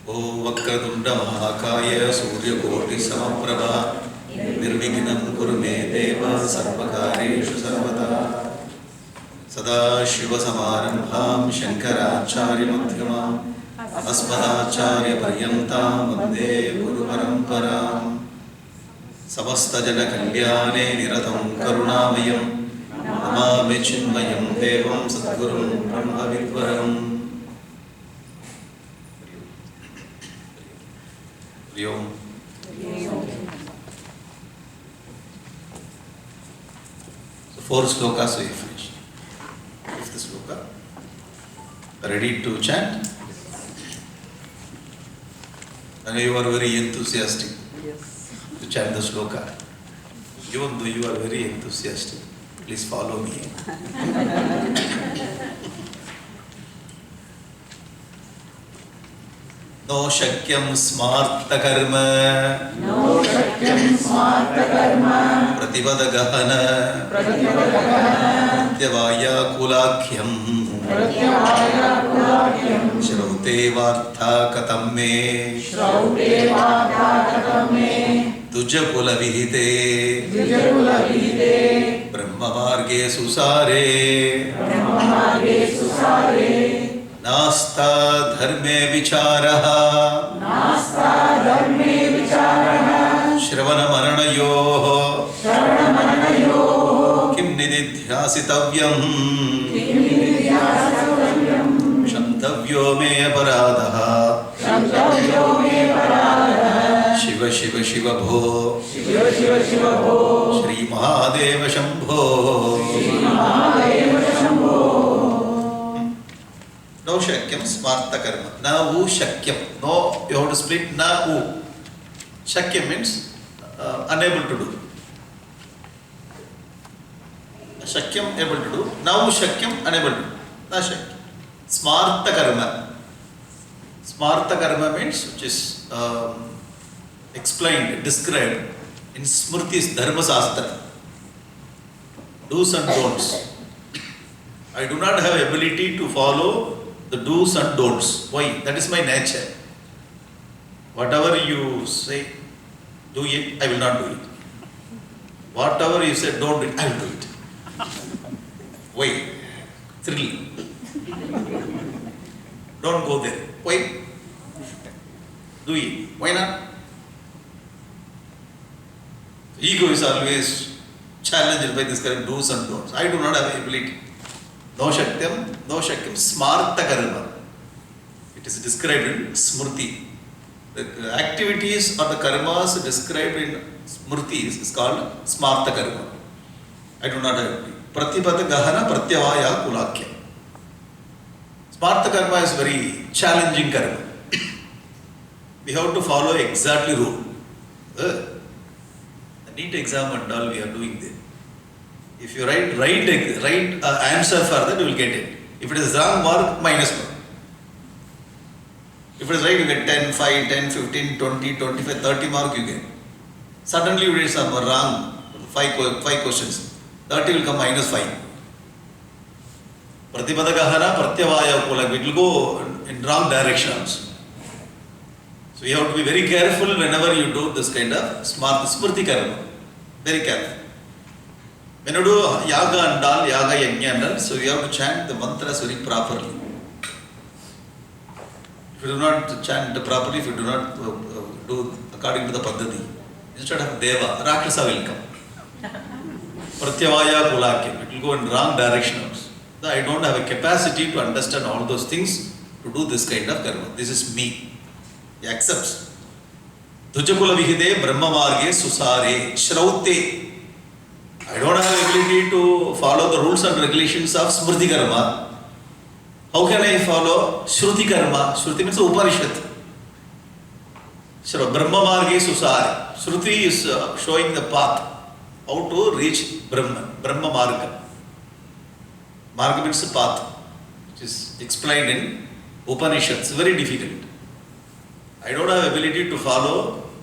Om Vakradunda Mahakaya Suryakoti Samaprabha Nirvignam Kuru Me Deva Sarvakareshu Sarvada Sada Shiva Samarambham Shankaracharya Madhyamam Asmadacharya Paryantam Vande Guru Paramparam Samasta Jana Kalyane Niratam Karunamayam Namami Chinmayam Devam Sadgurum Brahma Vidvaram. Yom. So 4 slokas we finished. Fifth sloka. Ready to chant? And you are very enthusiastic to chant the sloka. Even though you are very enthusiastic, please follow me. No shakyam smarta karma pratibada gahana pratyavaya kulakhyam shraute vartha katam me tuja kula vihite brahma marge susare नास्ता धर्मे विचारः श्रवण मरणयोः किं निदिध्यासितव्यम् क्षन्तव्यो मे अपराधः शिव शिव शिव भो Shri Mahadev Shambho. No shakyam smarta karma. Na u shakyam. No, you have to split na u. Shakyam means unable to do. Shakyam able to do. Na u shakyam unable to do. Na shakyam. Smarta karma. Smarta karma means which is explained, described in Smrti's Dharma Sastra. Do's and don'ts. I do not have ability to follow the do's and don'ts. Why? That is my nature. Whatever you say, do it, I will not do it. Whatever you say, don't do it, I will do it. Why? Thrill. Don't go there. Why? Do it. Why not? Ego is always challenged by this kind of do's and don'ts. I do not have ability. No shakyam, smarta karma. It is described in Smrti. The activities or the karmas described in Smrtis is called smarta karma. I do not have it. Pratibhata gahana pratyavaya kulakya. Smarta karma is very challenging karma. We have to follow exactly rule. The NEET exam and all we are doing there. If you write right answer for that, you will get it. If it is wrong mark, -1. If it is right, you get 10, 5, 10, 15, 20, 25, 30 mark you get. Suddenly you did some wrong, 5 questions. 30 will come -5. Pratibhada gahana pratyavaya kulak. It will go in wrong directions. So you have to be very careful whenever you do this kind of smrti karma. Very careful. When you do yaga and all, yaga yajna and all, so you have to chant the mantras very properly. If you do not chant properly, if you do not do according to the paddhati, instead of deva, rakshasa will come. Pratyavaya kulakya, it will go in wrong directions. I don't have a capacity to understand all those things to do this kind of karma. This is me. He accepts. Dhujakula vihide brahma marge susare shraute. I don't have the ability to follow the rules and regulations of Smrti karma. How can I follow Shruti karma? Shruti means Upanishad. Brahma marge susare. Shruti is showing the path, how to reach Brahma marga. Marga means path, which is explained in Upanishads. Very difficult. I don't have ability to follow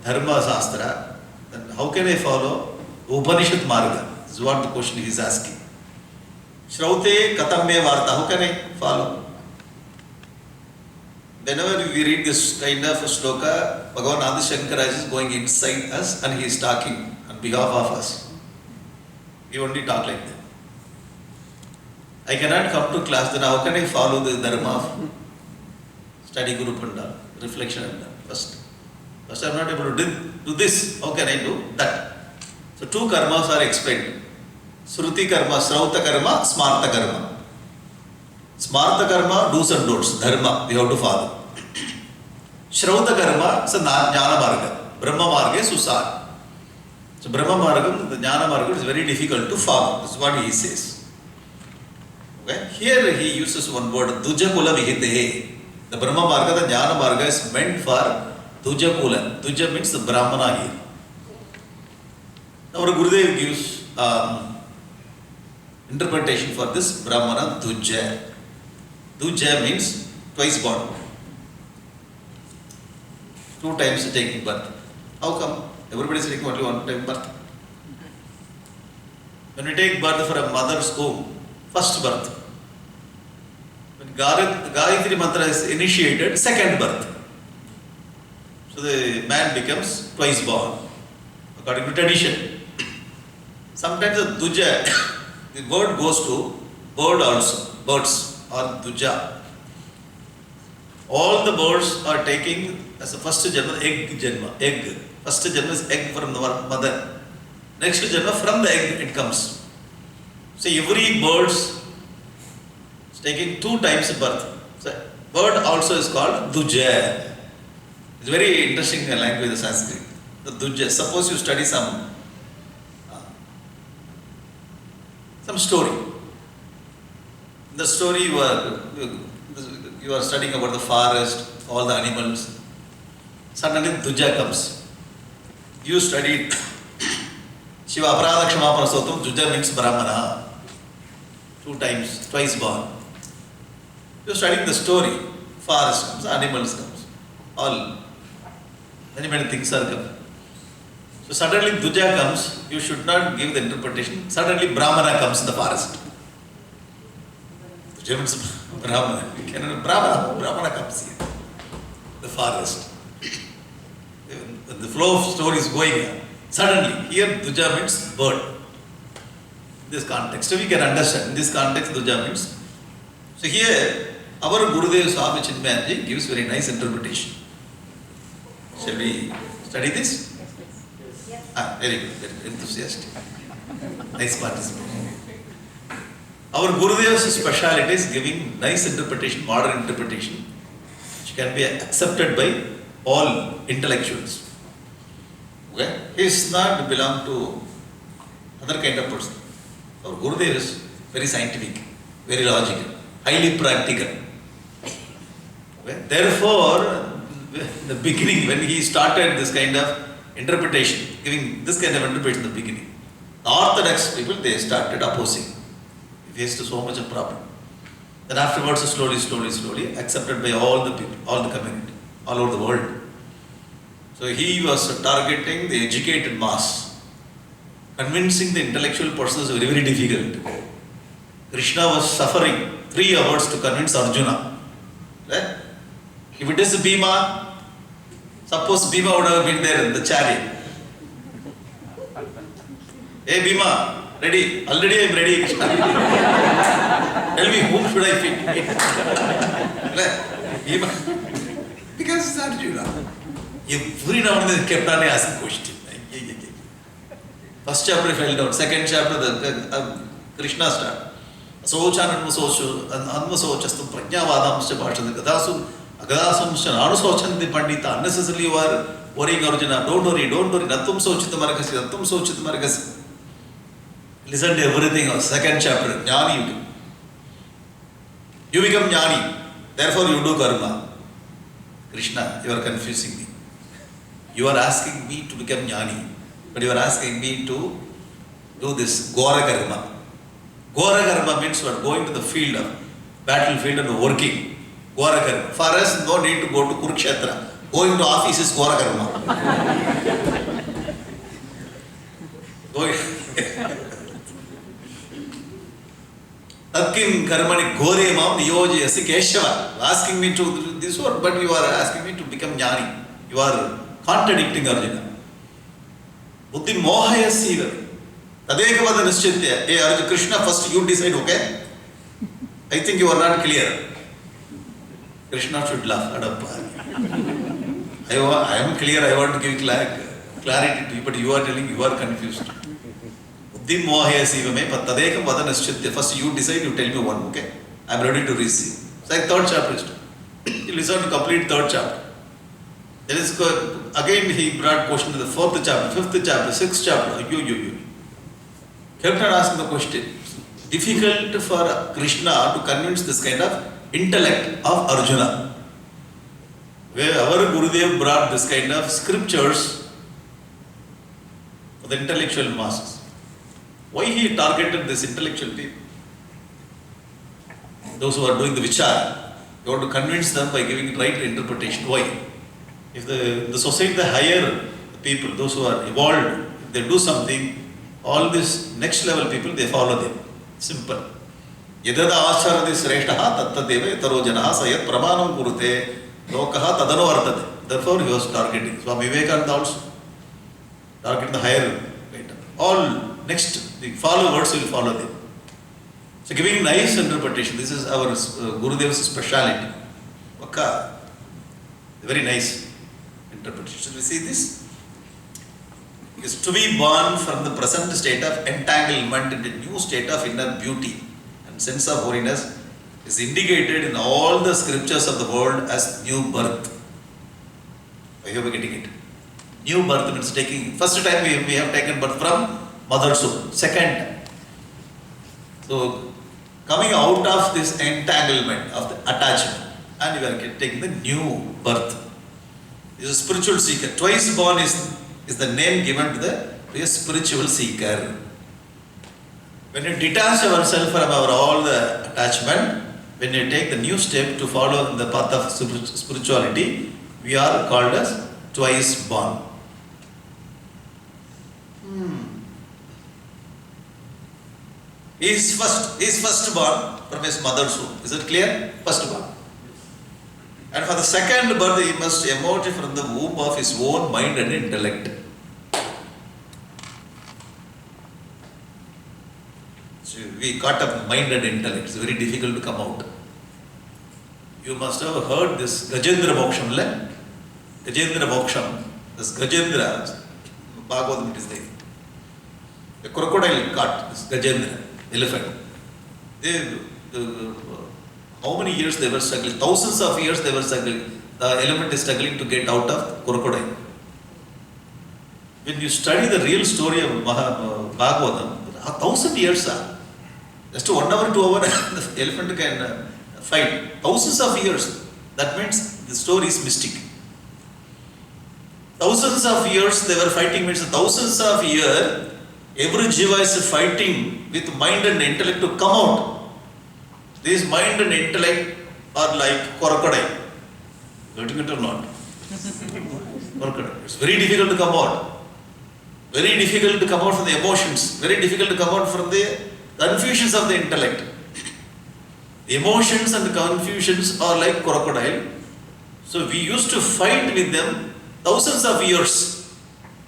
Dharma Shastra. Then how can I follow Upanishad marga? This is what the question is asking. Shraute katam me varta. How can I follow? whenever we read this kind of shloka, Bhagavan Adi Shankara is going inside us and he is talking on behalf of us. We only talk like that. I cannot come to class, then how can I follow the dharma of study group and all, reflection and all? First I am not able to do this, how can I do that? So two karmas are explained. Sruti karma, Srauta karma, Smarta karma. Smarta karma, do's and don'ts, dharma, we have to follow. Shrauta karma is a jnana marga. Brahma marga is susar. So Brahma marga, the jnana marga is very difficult to follow. This is what he says. Okay? Here he uses one word, Duja kula vihitehe. The Brahma marga, the jnana marga is meant for Duja kula. Duja means the Brahmana here. Our Gurudev gives interpretation for this Brahmana Duja. Duja means twice born. 2 times taking birth. How come? Everybody is taking only 1 time birth. When we take birth from a mother's womb, first birth. When Gayatri Mantra is initiated, second birth. So the man becomes twice born, according to tradition. Sometimes the Duja, the word goes to bird also, birds or Duja. All the birds are taking as a first janma, egg. First janma is egg from the mother. Next janma from the egg it comes. So every bird is taking 2 times birth. So bird also is called Duja. It's very interesting language, the Sanskrit. The Duja. Suppose you study some story. In the story you are studying about the forest, all the animals. Suddenly Duja comes. You studied Shiva Aparadha Kshamapana Stotram. Duja means Brahmana. 2 times, twice born. You are studying the story. Forest comes, animals comes. All. Many things are coming. So suddenly Duja comes, you should not give the interpretation. Suddenly Brahmana comes in the forest. Duja means Brahmana. Brahmana comes here. The forest. The flow of story is going on. Suddenly, here Duja means bird. In this context, so we can understand. In this context, Duja means. So here, our Gurudev Swami Chinmayanji gives very nice interpretation. Shall we study this? Very good, very enthusiastic. Nice participation. Our Gurudev's speciality is giving nice interpretation, modern interpretation, which can be accepted by all intellectuals. Okay? He is not belong to other kind of person. Our Gurudev is very scientific, very logical, highly practical. Okay? Therefore, in the beginning, when he started this kind of interpretation, giving this kind of interpretation in the beginning, the orthodox people, they started opposing. He faced so much of problem. Then afterwards, slowly, accepted by all the people, all the community, all over the world. So he was targeting the educated mass. Convincing the intellectual person is very difficult. Krishna was suffering 3 hours to convince Arjuna. Right? If it is Bhima, suppose Bhima would have been there in the chariot. Hey Bhima, ready? Already I am ready. Tell me, whom should I pick? Bhima. Because it's Arjuna. Every now and then kept on asking question. First chapter fell down. Second chapter, the Krishna started. Asochan anmasochastam prajnavadamscha bhashana gadasum agadasumscha anusochanti pandita. Unnecessarily you are worrying Arjuna. Don't worry. Nattum sochita margasi. Listen to everything else. Second chapter, Jnani you become Jnani. Therefore you do karma. Krishna, you are confusing me. You are asking me to become Jnani, but you are asking me to do this Ghora karma. Ghora karma means you are going to the field of battlefield and working. Ghora karma. For us, no need to go to Kurukshetra. Going to office is Ghora karma. Akim karmani gore mam niyojayasi Keshava. Asking me to do this work, but you are asking me to become jnani. You are contradicting Arjuna. Buddhi mohaya siva. Tadekavada nischitya. Hey Arjuna, Krishna, first you decide, okay? I think you are not clear. Krishna should laugh. I am clear, I want to give clarity to you, but you are telling you are confused. Buddhi mohaya siva me, but tadekavada nischitya. First you decide, you tell me one, okay? I am ready to receive. It's like third chapter. You listen to complete third chapter. Then is again he brought question to the fourth chapter, fifth chapter, sixth chapter. You. Kept on asking the question. Difficult for Krishna to convince this kind of intellect of Arjuna. Where our Gurudev brought this kind of scriptures for the intellectual masses. Why he targeted this intellectual people? Those who are doing the vichar, you want to convince them by giving right interpretation. Why? If the society, the higher people, those who are evolved, if they do something, all these next level people, they follow them. Simple. Yadada acharati sreshtaha tattadeva yataro janaha sayat pramanam kurute lokaha tadano vartate. Therefore he was targeting. Swami Vivekananda also targeting the higher. All next, the followers will follow them. So giving nice interpretation, this is our Gurudev's speciality. Okay. Very nice interpretation. Should we see this? Is to be born from the present state of entanglement into a new state of inner beauty and sense of holiness is indicated in all the scriptures of the world as new birth. I hope you are getting it. New birth means taking, first time we have taken birth from mother's womb. Second, so coming out of this entanglement of the attachment and you are taking the new birth. This is a spiritual seeker. Twice born is the name given to the spiritual seeker. When you detach ourselves from all the attachment, when you take the new step to follow the path of spirituality, we are called as twice born. He is first born from his mother's womb. Is it clear? First born. And for the second birth, he must emerge from the womb of his own mind and intellect. So we caught up mind and intellect. It's very difficult to come out. You must have heard this Gajendra Moksham. Gajendra Moksham. This Gajendra, Bhagavatam it is there. The crocodile caught this Gajendra, elephant. How many years they were struggling? Thousands of years they were struggling. The elephant is struggling to get out of crocodile. When you study the real story of Bhagavatam, 1,000 years are. Just 1 hour, 2 hours, the elephant can fight. Thousands of years. That means the story is mystic. Thousands of years they were fighting means thousands of years every jiva is fighting with mind and intellect to come out. This mind and intellect are like crocodile. Getting it or not? Crocodile. It's very difficult to come out. Very difficult to come out from the emotions. Very difficult to come out from the confusions of the intellect. The emotions and the confusions are like crocodile. So we used to fight with them thousands of years.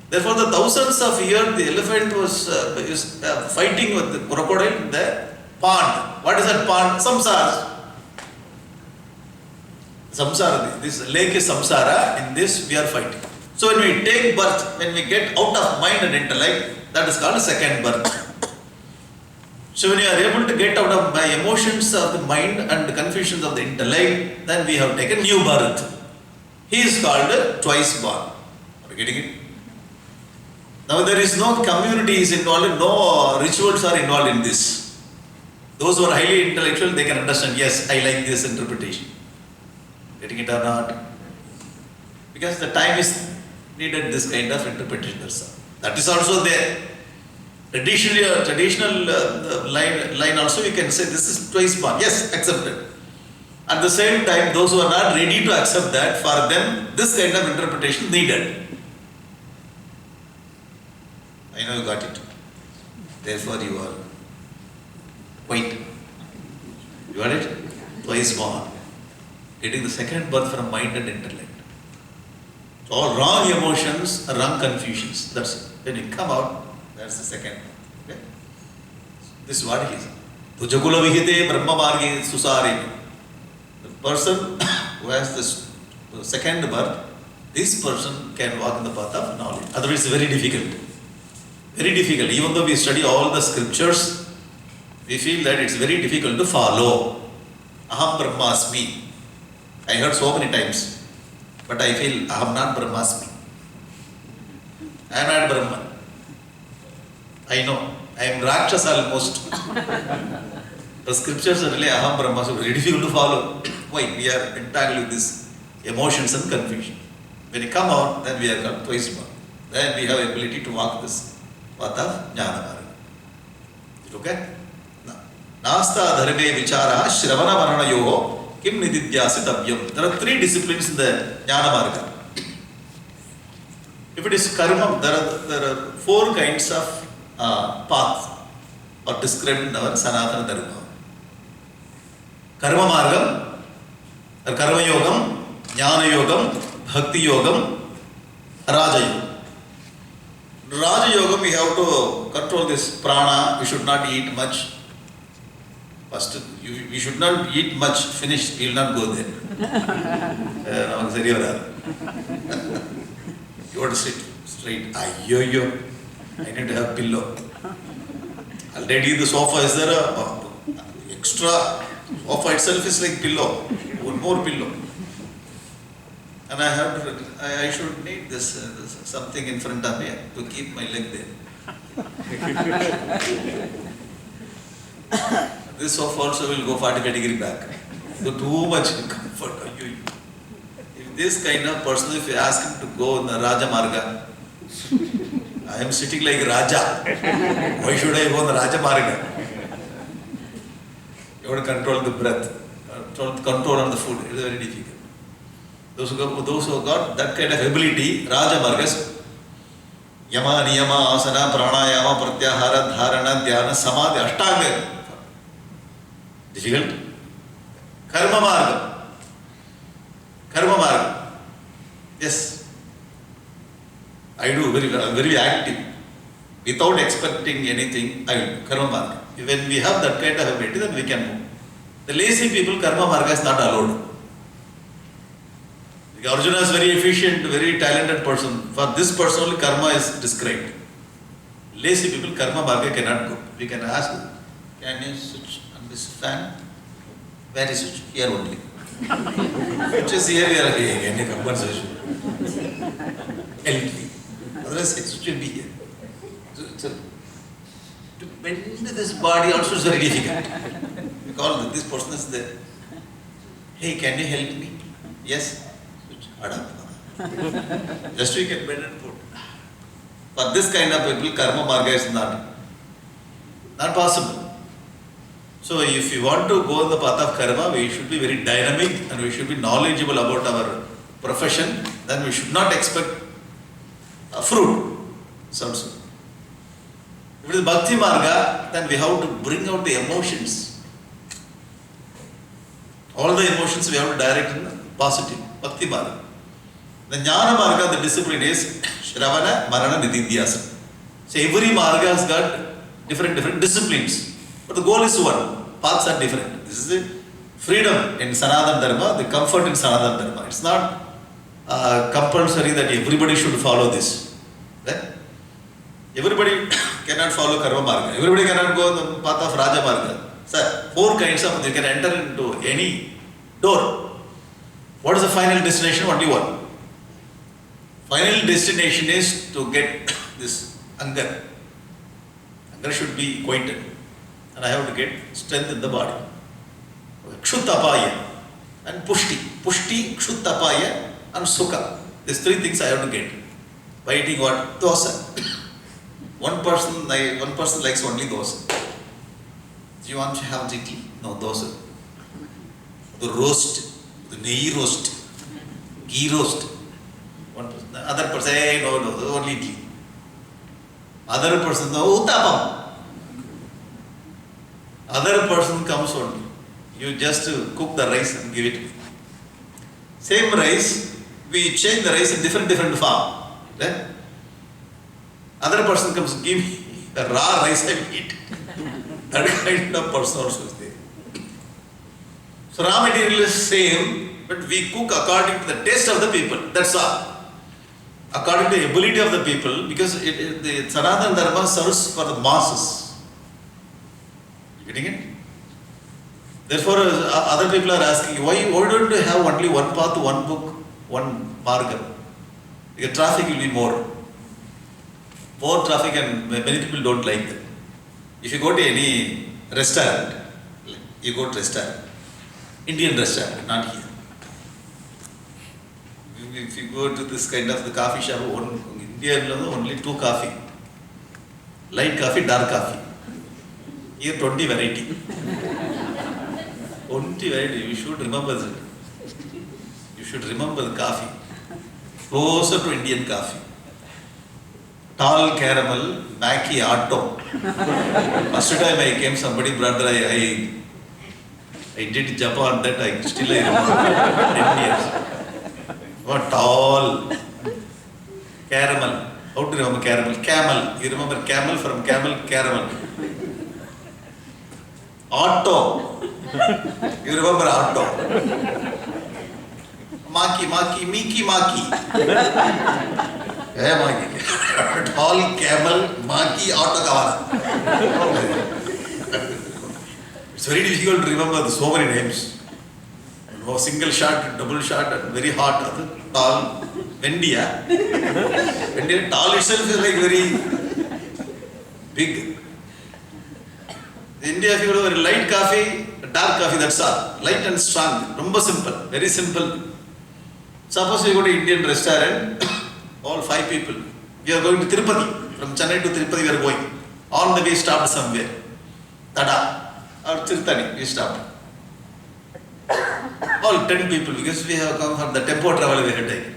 Therefore, the thousands of years the elephant was fighting with the crocodile in the pond. What is that pond? Samsara. Samsara. This lake is samsara. In this we are fighting. So when we take birth, when we get out of mind and intellect, that is called second birth. So when you are able to get out of my emotions of the mind and the confusions of the intellect, then we have taken new birth. He is called twice born. Are you getting it? Now there is no communities involved, no rituals are involved in this. Those who are highly intellectual, they can understand, yes, I like this interpretation. Getting it or not? Because the time is needed this kind of interpretation. That is also there. Traditional line also we can say this is twice born. Yes, accepted. At the same time, those who are not ready to accept that, for them, this kind of interpretation needed. I know you got it. Therefore, you are quite You got it? Twice born. Getting the second birth from mind and intellect. So all wrong emotions, wrong confusions. That's it. When you come out, that's the second birth. Okay? This is what it is. Tujakula vihite brahma marge susari. The person who has this second birth, this person can walk in the path of knowledge. Otherwise, it's very difficult. Very difficult. Even though we study all the scriptures, we feel that it's very difficult to follow. Aham Brahmasmi. I heard so many times, but I feel Aham not Brahmasmi. I am not Brahman. I know. I am Rakshasa almost. The scriptures are really Aham Brahmasmi. Very difficult to follow. Why? We are entangled with this emotions and confusion. When we come out, then we are called twice born. Then we have ability to walk this path of Jnana Marga. Okay? Nasta dharme vichara shravana varana yoho kim nididhyasitavyam. There are three disciplines in the Jnana Marga. If it is karma, there are four kinds of paths are described in our Sanatana Dharma. Karma Margam, or Karma Yogam, Jnana Yogam, Bhakti Yogam, Raja Yogam. Raja Yogam, we have to control this prana. We should not eat much. First, we should not eat much. Finished, we will not go there. You want to sit straight. Ayyo, I need to have pillow. Already the sofa is there. Extra sofa itself is like pillow. One more pillow. And I should need this something in front of me to keep my leg there. This sofa also will go 45 degrees back. So too much comfort. If this kind of person, if you ask him to go in the Raja Marga, I am sitting like Raja. Why should I go in the Raja Marga? You have to control the breath, control on the food. It is very difficult. Those who got that kind of ability, Raja Margas, Yama, Niyama, Asana, Pranayama, Pratyahara, Dharana, Dhyana, Samadhi, Ashtanga. Difficult? Karma Marga. Karma Marga. Yes. I do very active. Without expecting anything, I will do. Karma Marga. When we have that kind of ability, then we can move. The lazy people, Karma Marga is not allowed. Arjuna is very efficient, very talented person. For this person only karma is described. Lazy people, karma marga cannot go. We can ask, can you switch on this fan? Where is switch? Here only. Which is here we are having any conversation. Healthy. Otherwise it should be here. So, to bend this body also is very difficult. Because this person is there. Hey, can you help me? Yes. Just we can bend and put. For this kind of people, karma marga is not possible. So if you want to go in the path of karma, we should be very dynamic and we should be knowledgeable about our profession. Then we should not expect a fruit. Sounds good. If it is bhakti marga, then we have to bring out the emotions. All the emotions we have to direct in the positive. Bhakti marga. The Jnana Marga, the discipline is Shravana, Marana, Nididhyasana. So every marga has got different disciplines. But the goal is one. Paths are different. This is the freedom in Sanatana Dharma, the comfort in Sanatana Dharma. It's not compulsory that everybody should follow this. Right? Everybody cannot follow Karma Marga. Everybody cannot go in the path of Raja Marga. Sir, four kinds of, you can enter into any door. What is the final destination? What do you want? Final destination is to get this anger. Anger should be quieted. And I have to get strength in the body. Kshuttapaya and Pushti. Pushti, Kshuttapaya and Sukha. These three things I have to get. By eating what? Dosa. One person likes only dosa. Do you want to have idli? No, dosa. The roast, the nehi roast, ghee roast. One person. The other person, hey, no, only idli. Other person, no, uttapam. Other person comes only. You just cook the rice and give it. Same rice, we change the rice in different form. Right? Other person comes, give me the raw rice, I eat. That kind of person also is there. So raw material is same, but we cook according to the taste of the people. That's all. According to the ability of the people, because the Sanatana Dharma serves for the masses. You getting it? Therefore, other people are asking, why don't you have only one path, one book, one marga? Because traffic will be more. More traffic and many people don't like that. If you go to any restaurant, you go to restaurant, Indian restaurant, not here. If you go to this kind of the coffee shop, in India only 2 coffee. Light coffee, dark coffee. Here 20 variety. 20 variety, you should remember that. You should remember the coffee. Closer to Indian coffee. Tall caramel, macchiato. First time I came, somebody brought that, I did Japan, that I still remember. 10 years. What tall caramel. How to remember caramel? Camel. You remember camel from camel, caramel. Auto. You remember auto. Maki, Miki. Yeah, Maki. Tall camel, Maki, auto kavala. It's very difficult to remember so many names. Single shot, double shot, and very hot. Tall. India. Tall itself is like very big. India, if you go to very light coffee, dark coffee, that's all. Light and strong. Rumba simple. Very simple. Suppose you go to Indian restaurant, all 5 people. We are going to Tirupati. From Chennai to Tirupati we are going. On the way stopped somewhere. Tada or Tirtani, we stopped. All 10 people, because we have come from the tempo travel we had taken.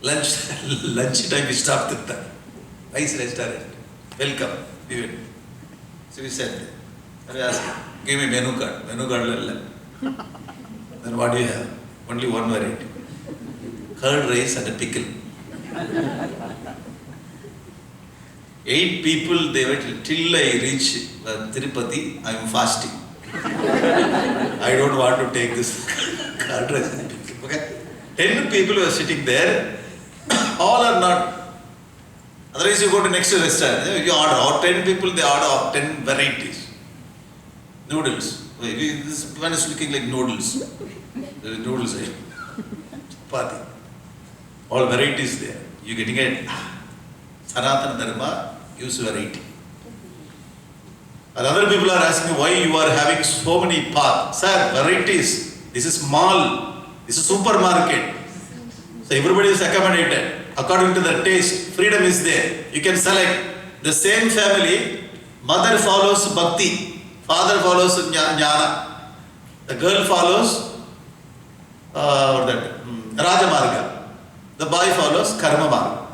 Lunch time we stopped Tirtani. Nice restaurant. Welcome. We went. So we said, I asked, give me menu card. Menu card. Then what do you have? Only one variety. Curd rice and a pickle. 8 people, they wait till I reach Tirupati, I am fasting. I don't want to take this curd rice and pickle. Okay? 10 people were sitting there. All are not. Otherwise you go to next restaurant, you order. Or 10 people, they order 10 varieties. Noodles. This one is looking like noodles. There is noodles here. Chapati. All varieties there. You getting it? Sanatana Dharma use variety. And other people are asking why you are having so many paths. Sir, varieties. This is mall. This is supermarket. So everybody is accommodated. According to the taste, freedom is there. You can select. The same family, mother follows bhakti, father follows jnana. The girl follows Rajamarga. The boy follows Karma Marga.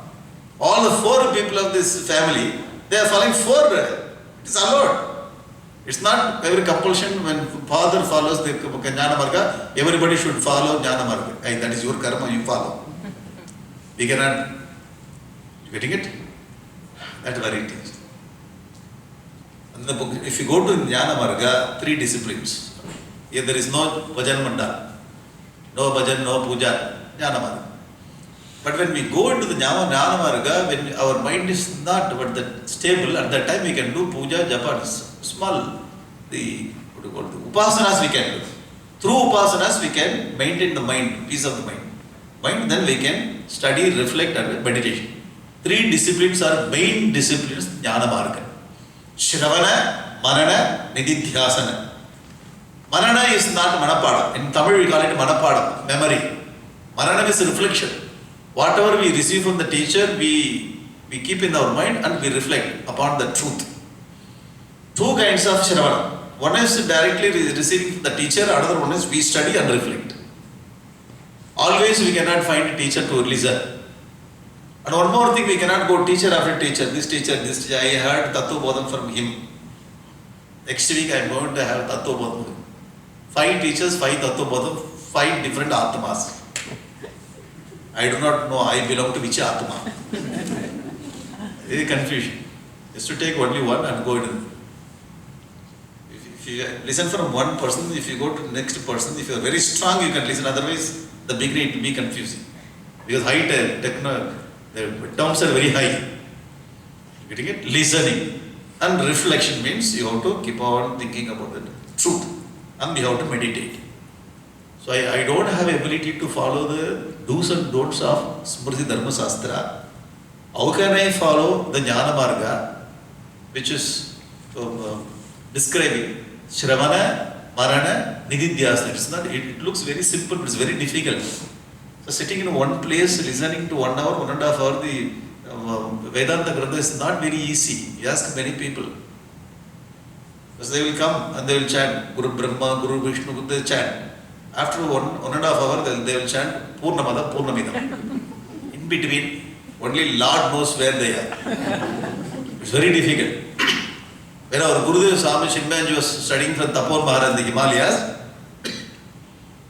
All the 4 people of this family, they are following 4. It is allowed. It's not every compulsion. When father follows the Jnana Marga, everybody should follow Jnana Marga. Hey, that is your karma, you follow. We cannot. You getting it? That's very interesting. And the book, if you go to Jnana Marga, 3 disciplines. Here there is no Bhajan Manda, no Bhajan, no Puja, Jnana Marga. But when we go into the Jnana Marga, when our mind is not but that stable, at that time we can do Puja, Japa, small, the Upasanas we can do. Through Upasanas we can maintain the mind, peace of the mind. Then we can study, reflect and meditation. 3 disciplines are main disciplines, Jnana Marga. Shravana, Manana, Nididhyasana. Manana is not Manapada. In Tamil we call it Manapada, memory. Manana is reflection. Whatever we receive from the teacher, we keep in our mind and we reflect upon the truth. 2 kinds of Shravana. One is directly receiving from the teacher, another one is we study and reflect. Always we cannot find a teacher to listen. And one more thing, we cannot go teacher after teacher, this teacher, I heard Tattva Bodham from him. Next week I am going to have Tattva Bodham. 5 teachers, 5 Tattva Bodham, 5 different Atmas. I do not know I belong to which Atma. Very confusion. Just to take only one and go into. If you listen from one person, if you go to the next person, if you are very strong, you can listen. Otherwise, the beginning it will be confusing. Because high techno, the terms are very high. You getting it? Listening and reflection means you have to keep on thinking about the truth and you have to meditate. So I don't have ability to follow the do's and don'ts of Smriti Dharma Shastra. How can I follow the Jnana Marga, which is describing Shravana, Marana, Nididhyasana? It looks very simple, but it's very difficult. So sitting in one place, listening to 1 hour, 1.5 hours, the Vedanta Grantha is not very easy. You ask many people. Because they will come and they will chant Guru Brahma, Guru Vishnu, they chant. After 1.5 hours, they will chant Purnamada, Purnamidam. In between, only Lord knows where they are. It's very difficult. When our Gurudev Swami Shimbanji was studying from Tapor Mahara in the Himalayas,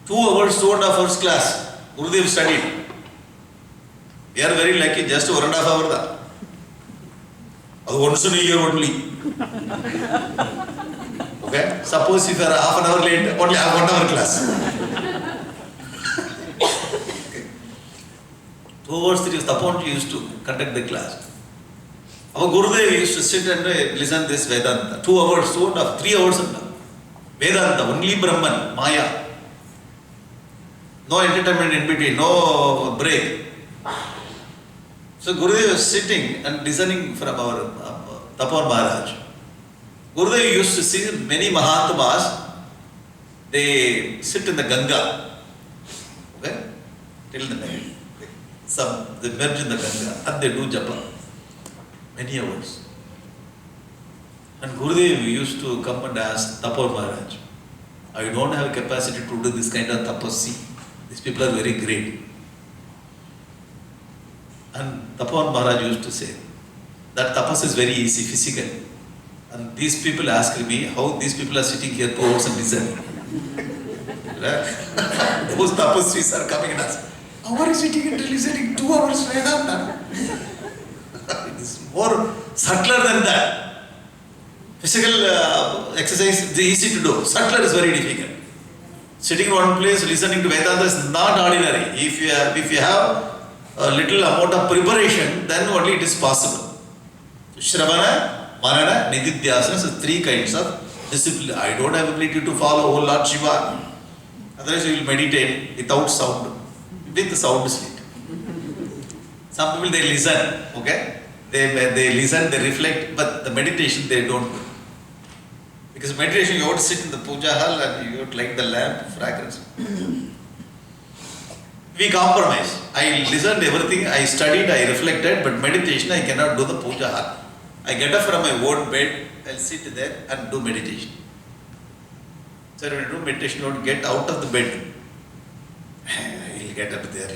2 hours, 2.5 hours class, Gurudev studied. We are very lucky, just 1.5 hours. That's once in a year only. Okay? Suppose if you are half an hour late, only have 1 hour class. Okay. 2 hours, 3 hours, Taponji used to conduct the class. Our Gurudev used to sit and listen to this Vedanta. 2 hours, 2.5, 3 hours. Vedanta, only Brahman, Maya. No entertainment in between, no break. So Gurudev was sitting and listening from our Tapor Maharaj. Gurudev used to see many Mahatmas, they sit in the Ganga, okay, till the night. They merge in the Ganga and they do japa, many hours. And Gurudev used to come and ask Tapor Maharaj, I don't have capacity to do this kind of tapasya. These people are very great. And Tapon Maharaj used to say that tapas is very easy, physical. And these people asked me how these people are sitting here 2 hours and listening. Those tapasvis are coming and asking, how are you sitting and listening 2 hours Vedanta? It is more subtler than that. Physical exercise is easy to do. Subtler is very difficult. Sitting in one place listening to Vedanta is not ordinary. If you have a little amount of preparation, then only it is possible. Shravana, Manana, Nididhyasana, so 3 kinds of discipline. I don't have ability to follow whole Lord Shiva. Otherwise you will meditate without sound, with sound sleep. Some people they listen, okay? They listen, they reflect, but the meditation they don't do. Because meditation you have to sit in the puja hall and you have to light the lamp, fragrance. We compromise. I listened to everything, I studied, I reflected, but meditation I cannot do the puja hall. I get up from my own bed, I'll sit there and do meditation. So when you do meditation, you have to get out of the bed. He'll get up there.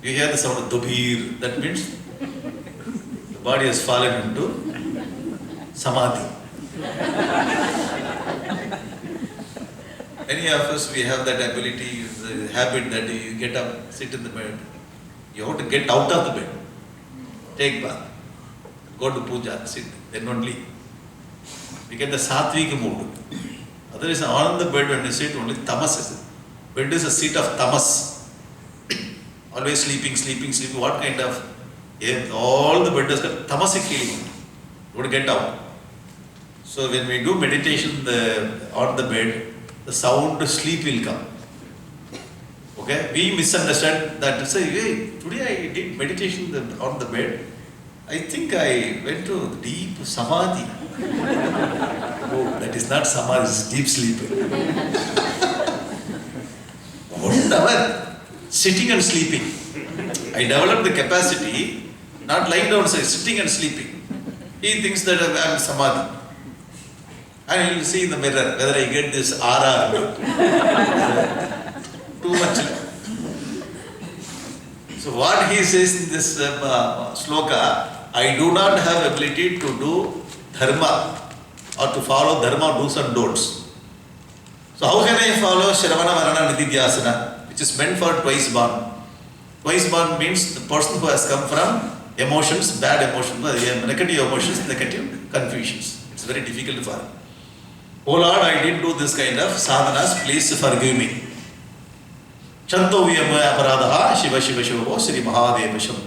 You hear the sound of Dobhir, that means the body has fallen into Samadhi. Many of us, we have that ability, the habit that you get up, sit in the bed. You have to get out of the bed, take bath, go to puja, sit, then only. We get the sattvic mood. Otherwise, on the bed when you sit, only tamas is it. Bed is a seat of tamas. Always sleeping. What kind of, all the bed has got tamasic feeling. You have to get out. So when we do meditation on the bed, the sound sleep will come. Okay? We misunderstand that. Say, hey, today I did meditation on the bed. I think I went to deep samadhi. Oh, that is not samadhi, it's deep sleep. 1 hour sitting and sleeping. I developed the capacity, not lying down, sitting and sleeping. He thinks that I am samadhi. And he will see in the mirror whether I get this aura or not. Too much. So what he says in this sloka, I do not have ability to do dharma or to follow dharma do's and don'ts. So how can I follow Shravana Varana Nididhyasana, which is meant for twice born? Twice born means the person who has come from emotions, bad emotions, negative emotions, negative confusions. It's very difficult for him. Oh Lord, I didn't do this kind of sadhanas, please forgive me. Shiva Aparadha Kshamapana Stotram.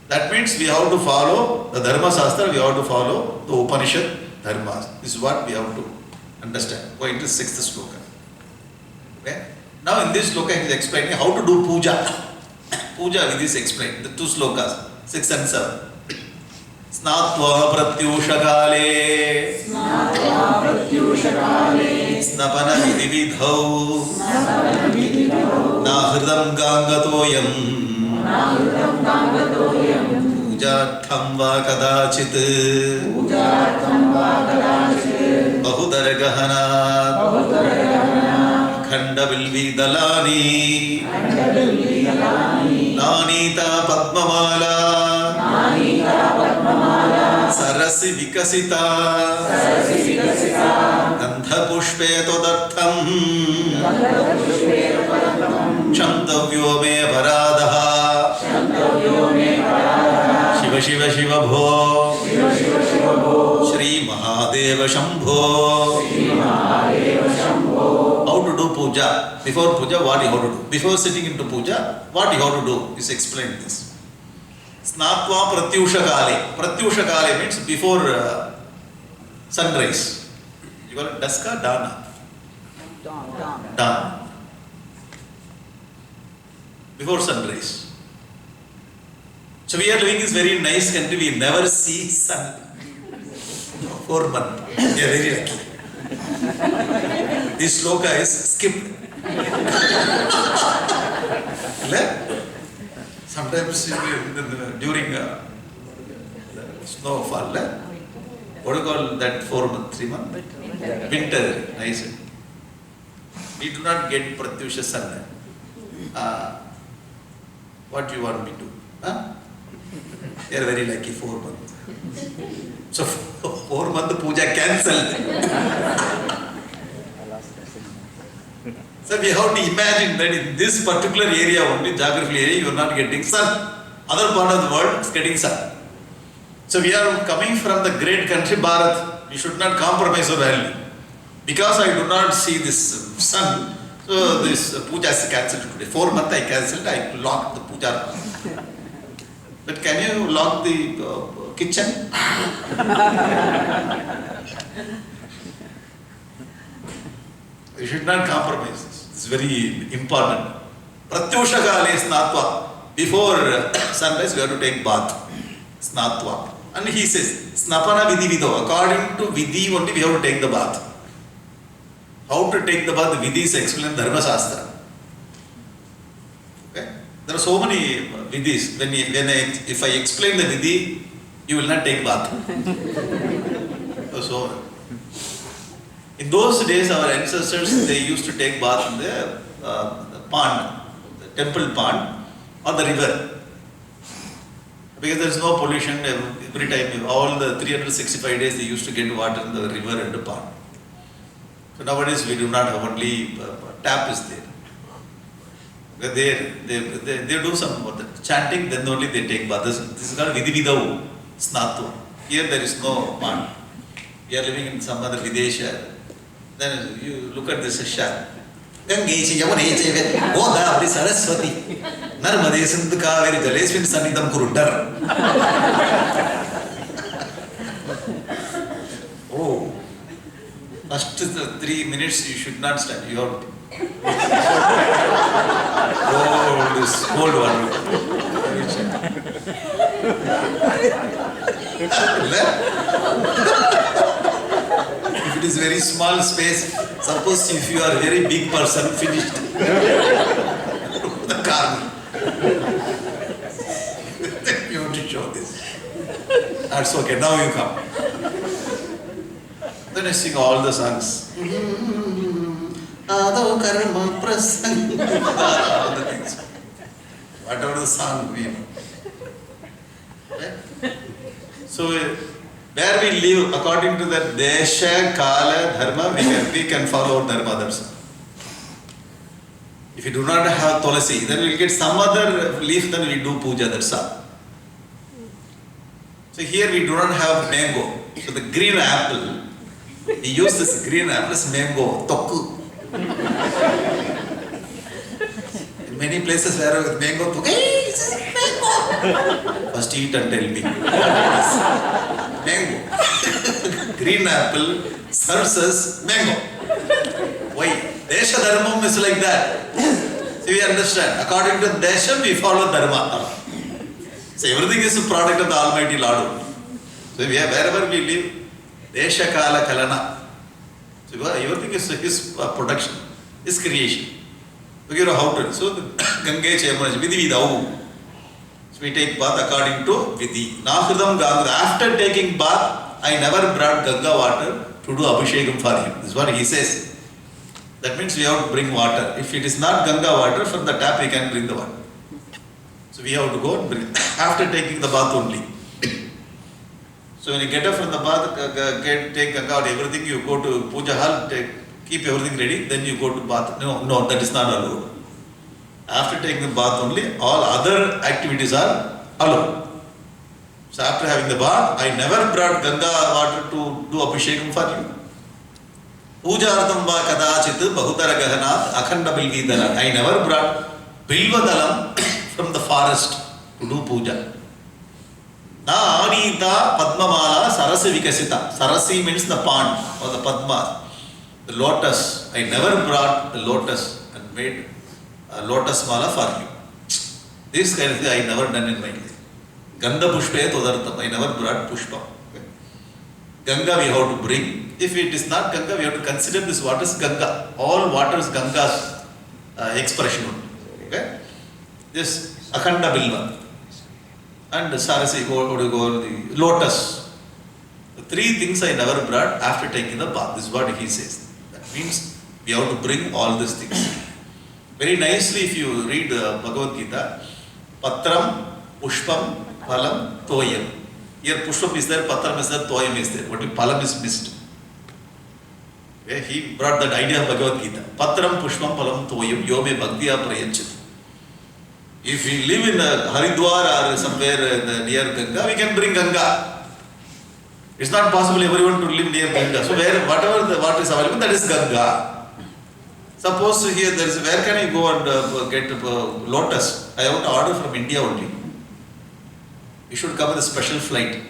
That means we have to follow the Dharma Shastra, we have to follow the Upanishad Dharmas. This is what we have to understand. Going to 6th sloka. Okay? Now in this sloka he is explaining how to do puja. Puja Vidhi is explained, the 2 slokas, 6 and 7. Snatva pratyushakale snapana vidhi vidhau nahridam gangatoyam pujartham va kadachit bahudara gahanat khanda bilvi dalani nanita padmamala Sarasi vikasita Gandha pushpe todartham Chantavyo me aparadha Shiva Shiva Shiva Bho Shri Mahadeva Shambho. How to do puja? Before puja, what you have to do? Before sitting into puja, what you have to do is explain this. Snatva pratyushakale. Pratyushakale means before sunrise. You call it daska, dana? Dawn. Before sunrise. So we are living in this very nice country, we never see sun. 4 months. We are very lucky. This sloka is skipped. Sometimes during snowfall, what do you call that 4 months, 3 months? Winter, nice. We do not get Pratyusha sun. What do you want me to do? Huh? They are very lucky, 4 months. So 4 month puja cancelled. So we have to imagine that in this particular area only, geographical area, you are not getting sun. Other part of the world is getting sun. So we are coming from the great country Bharat. We should not compromise our value. Because I do not see this sun, so this puja is cancelled today. 4 months I cancelled, I locked the puja. But can you lock the kitchen? You should not compromise this. It's very important. Pratyushakale snatva. Before sunrise, we have to take bath. Snatva. And he says, snapana vidhi vidho. According to vidhi only we have to take the bath. How to take the bath? The vidhi is explained in Dharma Shastra. Okay? There are so many vidhis. If I explain the vidhi, you will not take bath. So, in those days, our ancestors, they used to take bath in the pond, the temple pond, or the river. Because there is no pollution every time, all the 365 days, they used to get water in the river and the pond. So nowadays, we do not have only tap is there. They do some chanting, then only they take bath. This is called Vidhi Vidau, Snatu. Here there is no pond. We are living in some other Videsha. Then you look at this Shah. Gangechi, Yamunechi, Godavari Saraswati, Narmade Sindhu Kaveri Jaleswin Sanidam Kurundar. Oh, first 3 minutes you should not stand. You have to. Oh, this cold one. If it is very small space, suppose if you are a very big person, finished. The car. You have to show this. That's okay, now you come. Then I sing all the songs. All the things. Whatever the song we know. Right? So where we live according to the desha, kala, dharma, we can follow dharma. That's all. If you do not have tulasi, then we'll get some other leaf, then we do puja, that's all. So here we do not have mango. So the green apple, he used this green apple as mango, tokku. In many places where mango, hey, this is mango. First eat and tell me. Mango. Green apple serves as mango. Why? Desha dharmam is like that. So we understand. According to Desha, we follow dharma. So everything is a product of the Almighty Lord. So we have, wherever we live, Desha Kala Kalana. So everything is his production, his creation. So you know how to. So Gange Chayamana, Vidhi Vidau. So we take bath according to Vidhi. Nahridam Ganga. After taking bath, I never brought Ganga water to do Abhishekam for him. This is what he says. That means we have to bring water. If it is not Ganga water, from the tap we can bring the water. So we have to go and bring after taking the bath only. So when you get up from the bath, take Ganga out everything, you go to puja hall, keep everything ready, then you go to bath. No, that is not allowed. After taking the bath only, all other activities are allowed. So after having the bath, I never brought Ganga water to do Abhishekam for you. Pujartham va kadachit bahutara gahanat akhanda bilvi dalam. I never brought bilva dalam from the forest to do puja. Na anita padmamala sarasi vikasita. Sarasi means the pond or the padma, the lotus. I never brought the lotus and made a lotus mala for you. This kind of thing I never done in my life. Gandha pushpe todartham. I never brought pushpa. Ganga we have to bring. If it is not Ganga, we have to consider this water is Ganga. All water is Ganga's expression. Okay? This Akhanda Bilva and Sarasi, the lotus. The three things I never brought after taking the bath. This is what he says. That means we have to bring all these things. Very nicely, if you read Bhagavad Gita, Patram, Pushpam, Phalam, Toyam. Here Pushpam is there, Patram is there, Toyam is there. But Phalam is missed. Okay? He brought that idea of Bhagavad Gita. Patram, Pushpam, Phalam, Toyam, Yome Bhaktiya Prayanchit. If we live in Haridwar or somewhere near Ganga, we can bring Ganga. It's not possible everyone to live near Ganga. So whatever the water is available, that is Ganga. Suppose here there is, where can I go and get lotus? I have to order from India only. You should come with a special flight.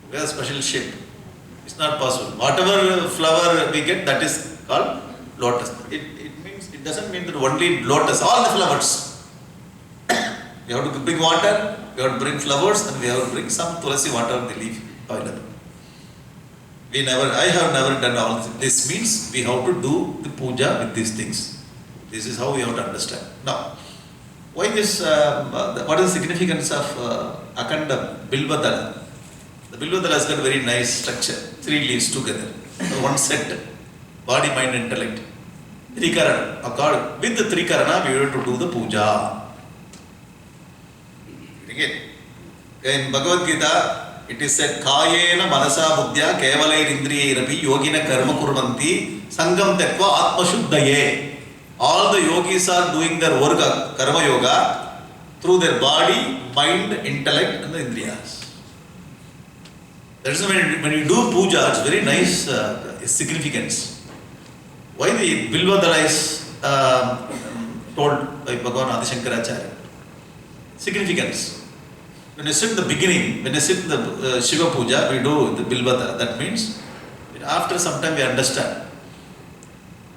We have a special ship. It's not possible. Whatever flower we get, that is called lotus. It doesn't mean that only lotus, all the flowers. We have to bring water, we have to bring flowers, and we have to bring some tulasi water on the leaf available. I have never done all this. This means we have to do the puja with these things. This is how we have to understand. Now, why this? What is the significance of Akhanda Bilvadala? The Bilvadala has got a very nice structure. 3 leaves together. One set. Body, mind, intellect. Trikarana. With the Trikarana, we have to do the puja. Again, in Bhagavad Gita, it is said, Kayena manasa buddhya kevalair indriyairapi yogina karma kurvanti sangam tekva atma shuddhaye. All the yogis are doing their work, karma yoga, through their body, mind, intellect and the indriyas. That is when you do puja, it's very nice significance. Why the Bilvadala is told by Bhagavan Adi Shankaracharya? Significance. When you sit in the beginning, when you sit in the Shiva Puja, we do the Bilvadala. That means after some time we understand.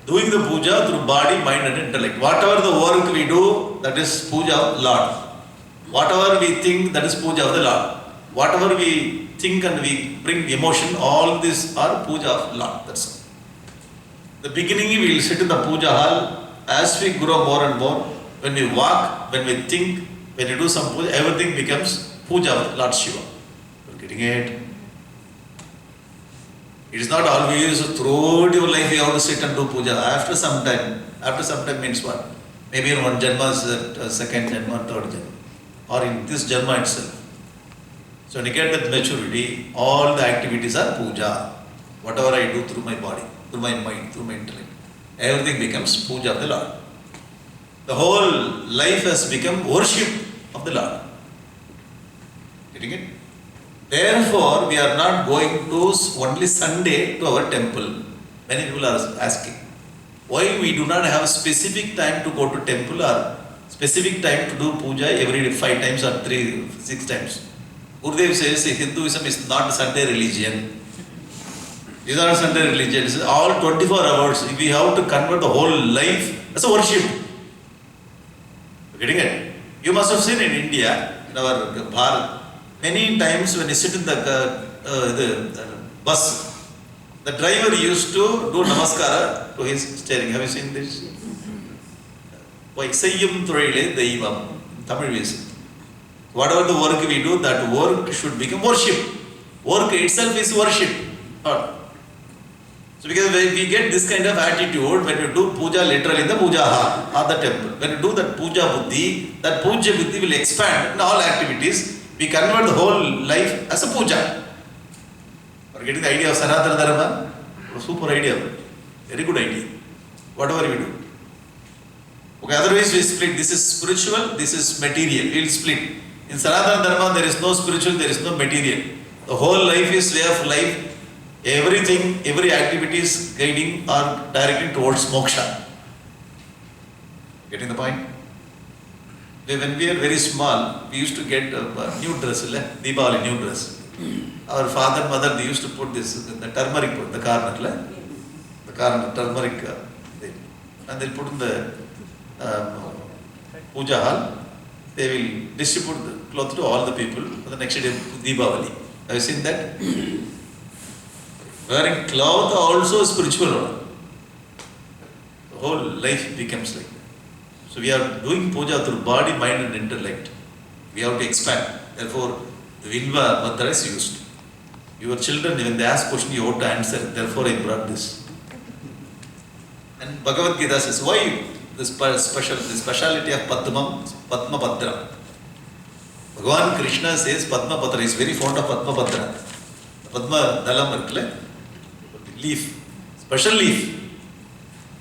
Doing the puja through body, mind and intellect. Whatever the work we do, that is puja of Lord. Whatever we think, that is puja of the Lord. Whatever we think and we bring emotion, all these are puja of Lord. That's all. The beginning we will sit in the puja hall. As we grow more and more, when we walk, when we think, when we do some puja, everything becomes puja of Lord Shiva. You're getting it? It is not always throughout your life you have to sit and do puja. After some time means what? Maybe in one janma, second janma, third janma, or in this janma itself. So when you get that maturity, all the activities are puja. Whatever I do through my body, through my mind, through my intellect, everything becomes puja of the Lord. The whole life has become worship of the Lord. Getting it? Therefore, we are not going to only Sunday to our temple. Many people are asking, why we do not have a specific time to go to temple or specific time to do puja every day, 5 times or 6 times. Gurudev says Hinduism is not Sunday religion. These are Sunday religion. It's all 24 hours. We have to convert the whole life as a worship. Getting it? You must have seen in India, in our Bharat, many times when you sit in the bus, the driver used to do namaskara to his steering. Have you seen this? Tamil we say. Whatever the work we do, that work should become worship. Work itself is worship. So because when we get this kind of attitude, when you do puja literally in the puja hall or the temple, when you do that puja buddhi, that puja buddhi will expand in all activities. We convert the whole life as a puja. Are you getting the idea of Sanatana Dharma? Super idea. Very good idea. Whatever we do. Okay, otherwise we split. This is spiritual, this is material. We will split. In Sanatana Dharma there is no spiritual, there is no material. The whole life is way of life. Everything, every activity is guiding or directing towards moksha. Getting the point? When we were very small, we used to get a new dress, Deepavali new dress. Our father, mother, they used to put this, the turmeric, the corner, turmeric thing. And they'll put in the puja hall. They will distribute the cloth to all the people for the next day, Deepavali. Have you seen that? Wearing cloth also spiritual. The whole life becomes like that. So we are doing puja through body, mind and intellect. We have to expand. Therefore, the Vinva mantra is used. Your children, when they ask question, you have to answer. Therefore, I brought this. And Bhagavad Gita says, why the speciality of Padma Padra? Bhagavan Krishna says Padma Padra. He is very fond of Padma Padra. Padma Dalam, leaf, special leaf.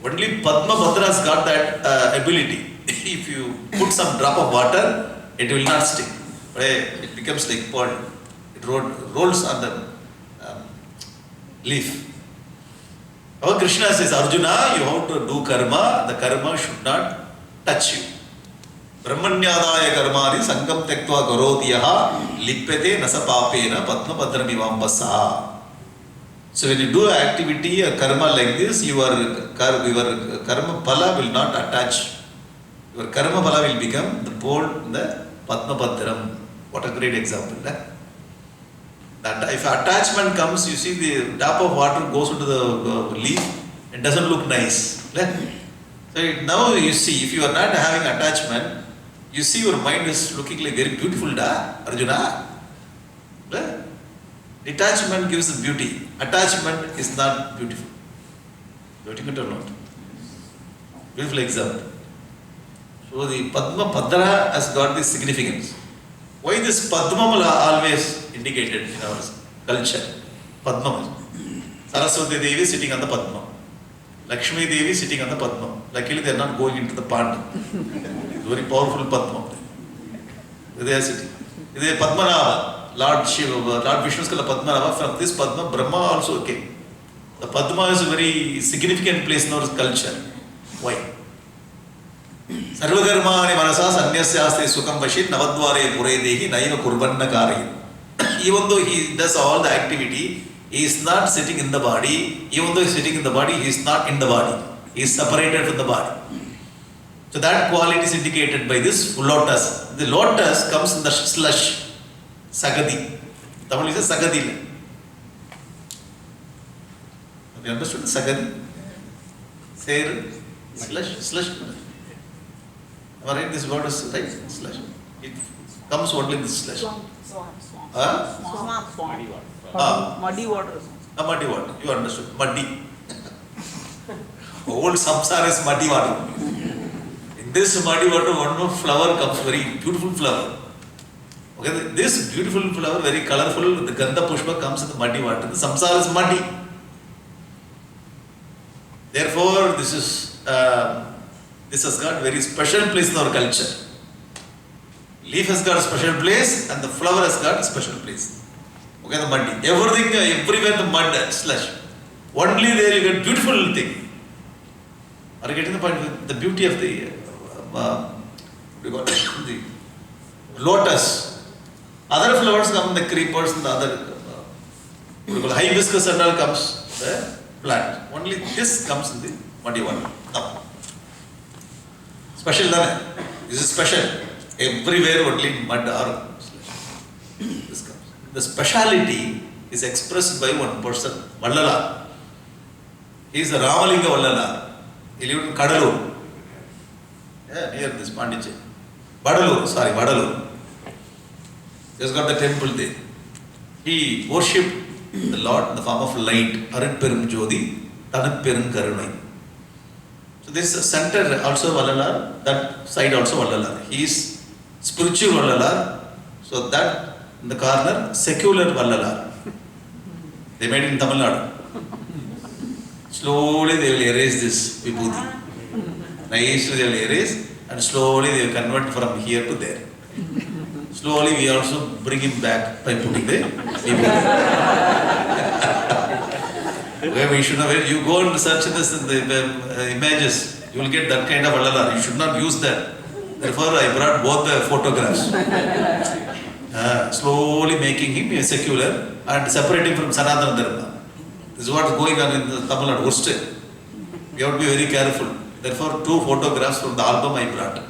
Only Padma Bhadra has got that ability. If you put some drop of water, it will not stick. But it becomes like pearl. It rolls on the leaf. Our Krishna says, Arjuna, you have to do karma. The karma should not touch you. Brahmanyadaya karmani sangam tektva garotiyaha lippete nasa papena padma padra mivambasa. So when you do an activity, a karma like this, your karma phala will not attach. Your karma phala will become the pole, the Padma Padram. What a great example. That if attachment comes, you see the drop of water goes into the leaf, it doesn't look nice. So now you see, if you are not having attachment, you see your mind is looking like very beautiful, Arjuna. Detachment gives the beauty. Attachment is not beautiful. Getting it or not? Beautiful example. So the Padma Padra has got this significance. Why this Padma always indicated in our culture? Padma. Saraswati Devi sitting on the Padma. Lakshmi Devi sitting on the Padma. Luckily they are not going into the pond. Very powerful Padma. They are sitting. They are Padmanabha. Lord Shiva, Lord Vishnu's Padmanabha, from this Padma, Brahma also came. The Padma is a very significant place in our culture. Why? Sarvakarmani manasa sanyasyaste sukham vashit navadvare puredehi naiva kurbanna kari. Even though he does all the activity, he is not sitting in the body. Even though he is sitting in the body, he is not in the body. He is separated from the body. So that quality is indicated by this lotus. The lotus comes in the slush. Sagadi. Tamil is a Sagadi. Have you understood the Sagadi? Sair, slush. Am I right? This word is right? Slush. It comes only in this slush. Swamp. Muddy water. Muddy water. You understood. Muddy. Old samsara is muddy water. In this muddy water, one more flower comes, very beautiful flower. Okay, this beautiful flower, very colorful, the Gandha Pushpa comes in the muddy water. The samsara is muddy. Therefore, this has got very special place in our culture. Leaf has got a special place and the flower has got a special place. Okay, the muddy. Everything, everywhere the mud, slush. Only there you get beautiful thing. Are you getting the point? The beauty of the the lotus. Other flowers come, the creepers and the other hibiscus and all comes the plant. Only this comes in the muddy water. No. Special, this is special. Everywhere only mud or this comes. The speciality is expressed by one person, Vallala. He is a Ramalinga Vallala. He lived in Kadalur. Yeah, near this Pandiche. Vadalur. He has got the temple there. He worshipped the Lord in the form of light. Arit Perum Jodi, Tanat Perum Karunai. So this center also Vallala, that side also Vallala. He is spiritual Vallala. So that in the corner, secular Vallala. They made it in Tamil Nadu. Slowly they will erase this vibhuti. Nicely they will erase and slowly they will convert from here to there. Slowly we also bring him back by putting the vibhuti. Okay, we should have, you go and search this in the images, you will get that kind of Vallala. You should not use that. Therefore I brought both the photographs. Slowly making him a secular and separating from Sanatana Dharma. This is what is going on in the Tamil Nadu. We have to be very careful. Therefore, 2 photographs from the album I brought.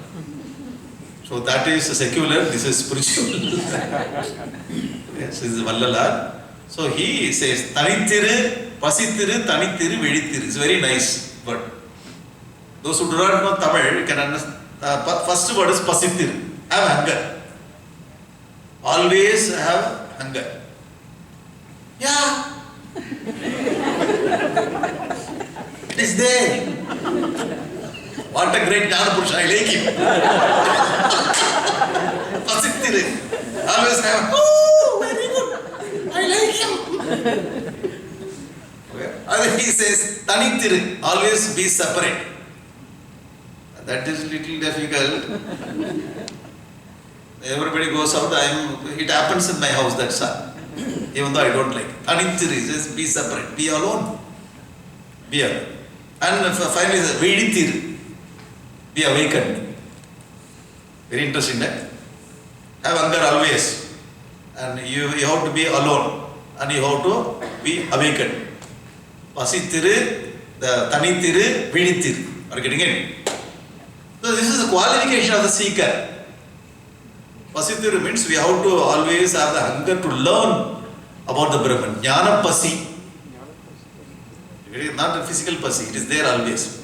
So that is secular, this is spiritual. Yes, this is Vallala. So he says, Tanithiru, Pasithiru, Tanithiru, Vedithiru. It's a very nice word. Those who do not know Tamil, you can understand. First word is Pasithiru. Have hunger. Always have hunger. Yeah. It is there. What a great Jnana Purusha, I like him. Pasithiru. Always have, oh, very good. I like him. Okay. And he says, Tanithiru, always be separate. That is little difficult. Everybody goes out, it happens in my house, that's all. Even though I don't like it. Tanithiru says, be separate, be alone. Be alone. And finally, Vedithiru, be awakened. Very interesting, right? Have hunger always. And you have to be alone. And you have to be awakened. Pasithiru, the Tanithiru, Vedithiru. Are you getting it? So this is the qualification of the seeker. Pasithiru means we have to always have the hunger to learn about the Brahman. Jnana Pasi. It is not a physical Pasi, it is there always.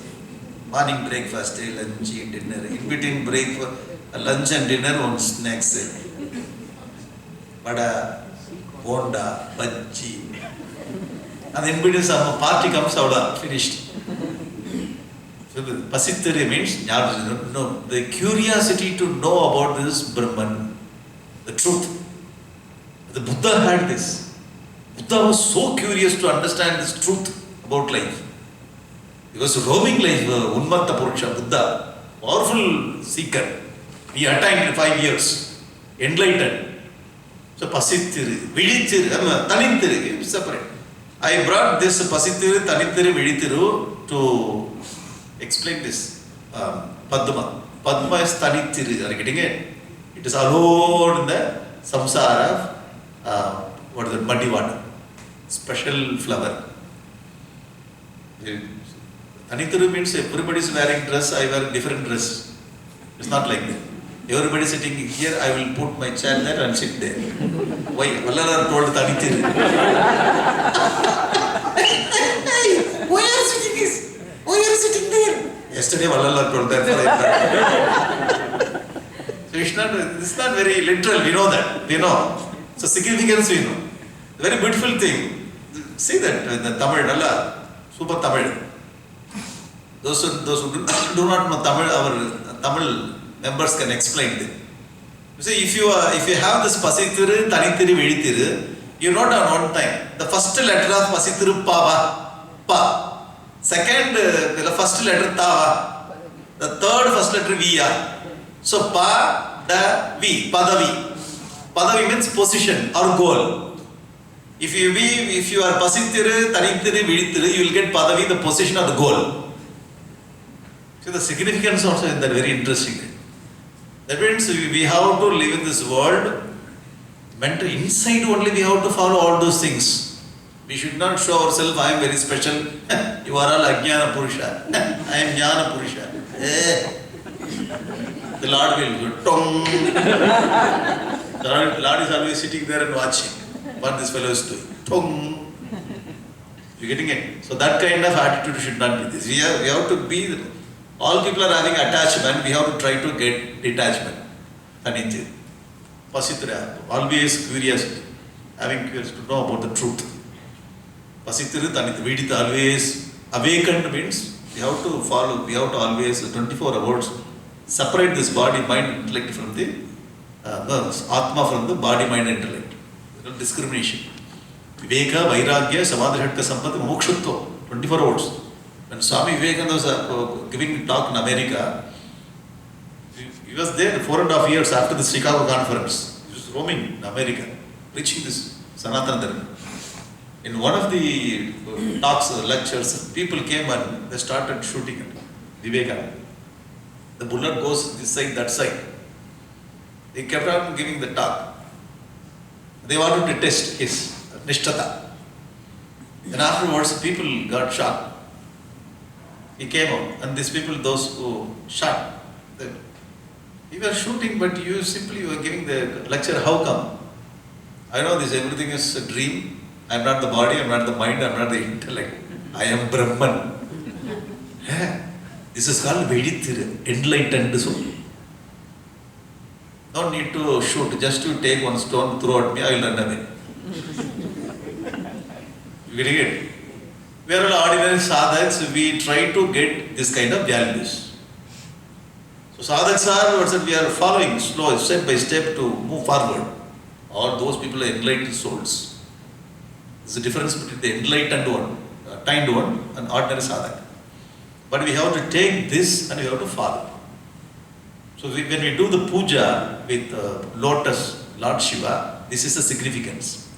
Morning breakfast, lunch, dinner. In between breakfast, lunch and dinner, one snacks. Vada, bonda, bhaji. And in between some party comes out, finished. So the Pasithiru means no, the curiosity to know about this Brahman, the truth. The Buddha had this. Buddha was so curious to understand this truth about life. He was roaming life, Unmatta Purusha, Buddha, powerful seeker. He attained in 5 years, enlightened. So Pasithiru, Vedithiru, Tanithiru, separate. I brought this Pasithiru, Tanithiru, Vedithiru to explain this. Padma. Padma is Tanithiru. Are you getting it? It is alone in the samsara of what is it? Muddy water. Special flower. Tanithiru means everybody is wearing dress, I wear different dress. It's not like that. Everybody sitting here, I will put my chair there and sit there. Why? Vallala told Tanithiru. Hey, why are you sitting this? Why are you sitting there? Yesterday Vallala told that. So it's not very literal, we know that. We know. So significance we know. Very beautiful thing. See that in the Tamil, super Tamil. Those who do not know Tamil, our Tamil members can explain it. See, if you have this pasithiru, tanithiru, vedithiru, you note on one time. The first letter of pasithiru pa. Second, the first letter ta. The third first letter viya. So pa, da, vi, padavi. Padavi means position or goal. If you are pasithiru, tanithiru, vedithiru, you will get padavi, the position or the goal. So the significance also is that very interesting. That means we have to live in this world, meant inside only we have to follow all those things. We should not show ourselves, I am very special, you are all Ajnana Purusha, I am Jnana Purusha. The Lord will go, tong. The Lord is always sitting there and watching what this fellow is doing. Tong. You getting it? So that kind of attitude should not be this. We have to be, all people are having attachment, we have to try to get detachment. Tanithiru. Pasithiru, always curiosity, having curiosity to know about the truth. Pasithiru, tanithiru, vedithiru, always awakened means we have to follow, we have to always 24 hours separate this body, mind, intellect from the Atma from the body, mind, intellect. No discrimination. Viveka, Vairagya, Samadhi, Sampati, Mokshutva, 24 hours. When Swami Vivekananda was giving a talk in America, he was there 4.5 years after the Chicago conference. He was roaming in America, preaching this Sanatana Dharma. In one of the talks, lectures, people came and they started shooting at Vivekananda. The bullet goes this side, that side. They kept on giving the talk. They wanted to test his nishtata. Then afterwards, people got shocked. He came out, and these people, those who shot, you were shooting, but you simply were giving the lecture. How come? I know this, everything is a dream. I am not the body, I am not the mind, I am not the intellect. I am Brahman. This is called Vedithiru, enlightened soul. No need to shoot, just to take one stone, throw at me, I will run away. You getting it? We are all ordinary sadhaks, we try to get this kind of values. So sadhaks are what we are following slow, step by step to move forward. All those people are enlightened souls. There is a difference between the enlightened one, attained one, and ordinary sadhak. But we have to take this and we have to follow. So when we do the puja with lotus, Lord Shiva, this is the significance.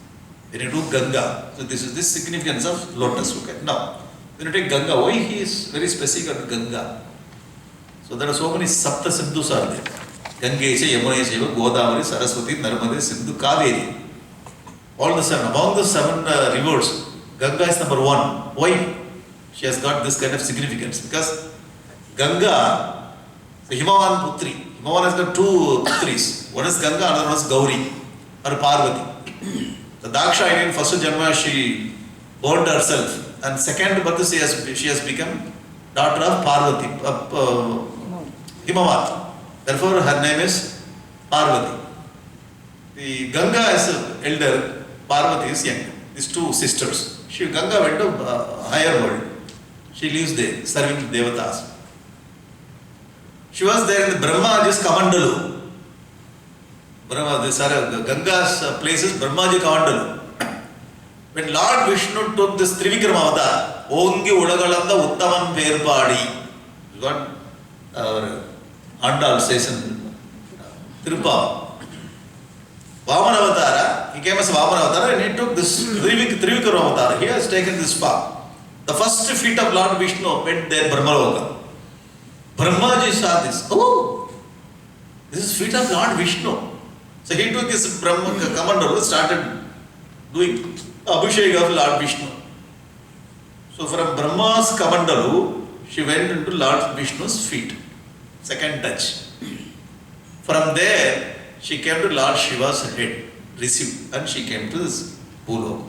When you do Ganga, so this is the significance of lotus. Okay. Now, when you take Ganga, why he is very specific on Ganga? So there are so many Sapta Sindhus are there. Gangecha, Yamunecha, Godavari, Saraswati, Narmade, Sindhu, Kaveri. All the seven. Among the seven rivers, Ganga is number one. Why? She has got this kind of significance. Because Ganga, the Himavan Putri. Himavan has got two Putris. One is Ganga, another one is Gauri or Parvati. The Daksha in first Janma, she burned herself. And second birth, she has become daughter of Parvati, Himavat. Therefore, her name is Parvati. The Ganga is elder, Parvati is young. These two sisters. Ganga went to higher world. She lives there, serving Devatas. She was there in the Brahmaji's Kamandalu. Ganga's place is Brahmaji Kamandalu. When Lord Vishnu took this Trivikram avatar, Ongi Udagalanda Uttaman Perpadi, what our Andal says in Tirupam. Vaman Avatara, he came as Vaman Avatara and he took this Trivikram avatar. He has taken this form. The first feet of Lord Vishnu went there, Brahmaloka. Brahmaji saw this. Oh, this is feet of Lord Vishnu. So he took his Kamandalu, started doing Abhishek of Lord Vishnu. So from Brahma's Kamandalu, she went into Lord Vishnu's feet. Second touch. From there, she came to Lord Shiva's head, received, and she came to this Bhulok.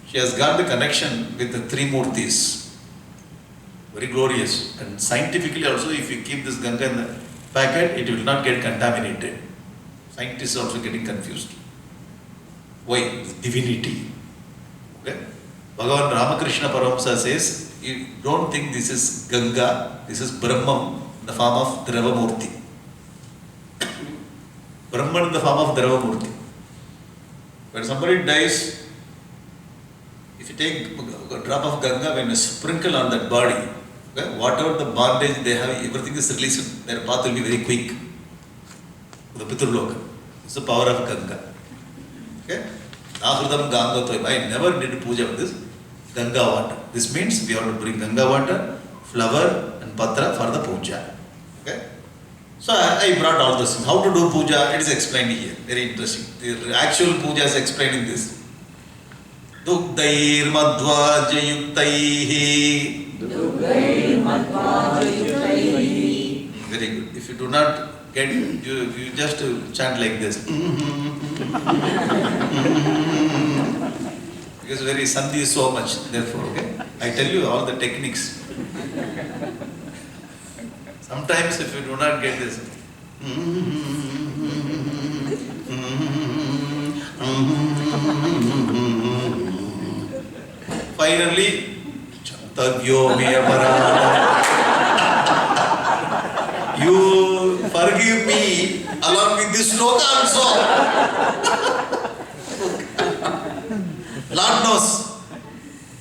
She has got the connection with the three Murtis. Very glorious. And scientifically also, if you keep this Ganga in the packet, it will not get contaminated. Scientists are also getting confused. Why? Divinity. Okay? Bhagavan Ramakrishna Paramsa says, you don't think this is Ganga, this is Brahman, the form of Dravamurti. Brahman in the form of Dravamurti. When somebody dies, if you take a drop of Ganga, when you sprinkle on that body, okay, whatever the bondage they have, everything is released. Their path will be very quick. The Piturloka. It's the power of Ganga. Okay? Nahridam Ganga Toy. I never did puja with this Ganga water. This means we have to bring Ganga water, flower and patra for the puja. Okay? So I brought all this. How to do puja? It is explained here. Very interesting. The actual puja is explained in this. Dugdair madhvaja yuktaihi. Very good. If you do not get, you just chant like this. Because very sandhi is so much. Therefore, okay. I tell you all the techniques. Sometimes if you do not get this, finally, Chantavyo me aparadha. You forgive me along with this sloka also. Lord knows.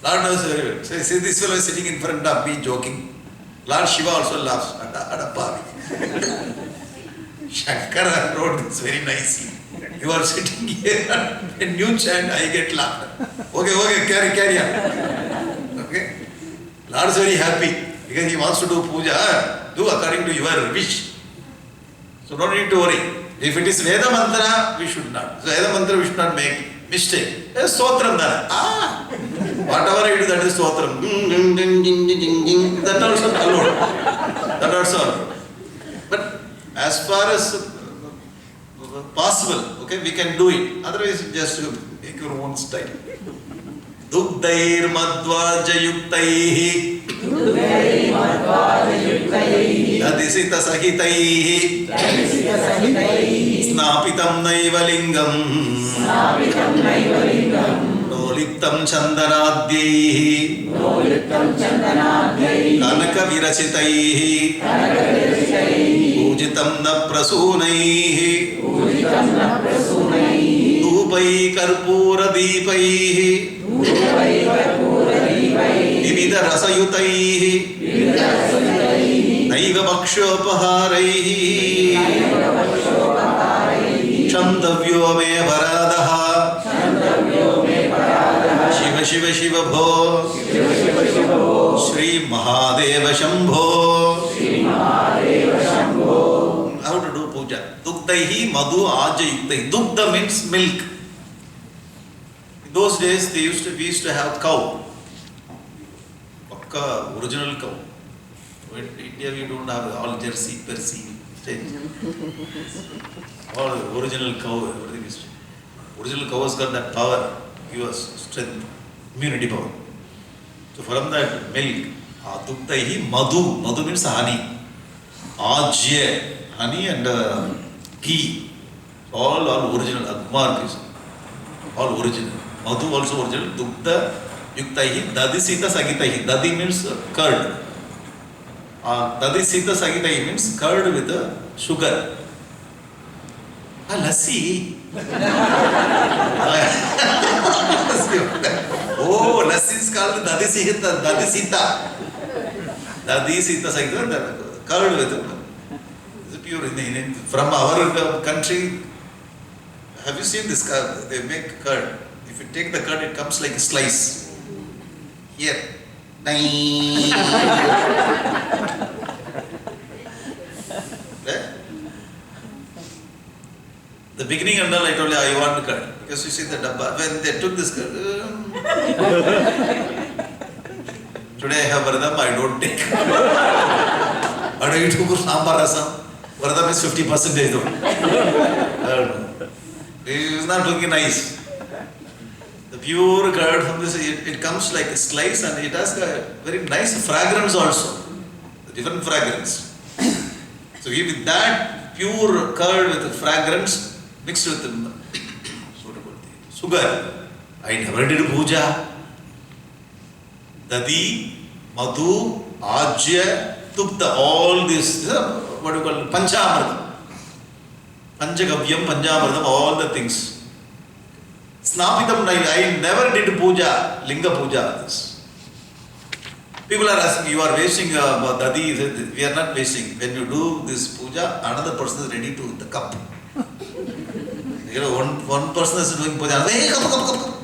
Lord knows very well. So see, this fellow is sitting in front of me joking. Lord Shiva also laughs. Shankara wrote this very nicely. You are sitting here and you chant, I get laughter. Okay, carry on. Okay? Lord is very happy because he wants to do puja. Do according to your wish. So don't need to worry. If it is Veda mantra, we should not. So Veda mantra, we should not make mistake. Stotram dana. Whatever I do, that is Stotram. That also allowed. That also allowed. But as far as possible, okay, we can do it. Otherwise, just make your own style. Dugdair madhvaja yuktaihi. Dadisita sahitaihi. Snapitam naiva lingam. Noliptam chandanadhyaihi. Kanaka virachitaihi. Pujitam na prasunaihi. Dhupai karpura deepaihi. Vividha rasayutaihi. Naiva bhakshopaharaihi. Chantavyo me aparadha. Shiva Shiva Bho. Shri Mahadeva Shambho. How to do puja? Dugdaihi madhu aja yuktaihi. Dugdha means milk. In those days we used to have cow. Pakka original cow. In India we don't have all Jersey, Percy, all original cow, everything is. Original cow has got that power, give us strength, immunity power. So from that milk, dugdaihi madhu. Madhu means honey. Ajya, honey and ghee. All original. Agmark is all original. Madhu also original. Dugdha yuktaihi. Dadisita sagitaihi. Dadi means curd. Dadisita sagitaihi means curd with sugar. Lassi. Oh, lassi is called Dadisita. Dadisita sagitaihi. Curd with it's pure. From our country, have you seen this curd? They make curd. If you take the curd, it comes like a slice. Here. The beginning and all, I told you I want curd. Because you see the dabba, when they took this curd, today I have Vardam, I don't take. How do you do sambar rasam? Vardam is 50% though. It is not looking nice. The pure curd from this, it comes like a slice and it has a very nice fragrance also. Different fragrance. So with that pure curd with the fragrance mixed with sugar. I never did puja. Dadi, madhu, ajya, tukta, all this, what do you call it? Panchamrita. Panchagavyam, Panjamardam, all the things. Snapitam, I never did puja, linga puja. This. People are asking, you are wasting dadi. We are not wasting. When you do this puja, another person is ready to the cup. You know, one person is doing puja, hey, come.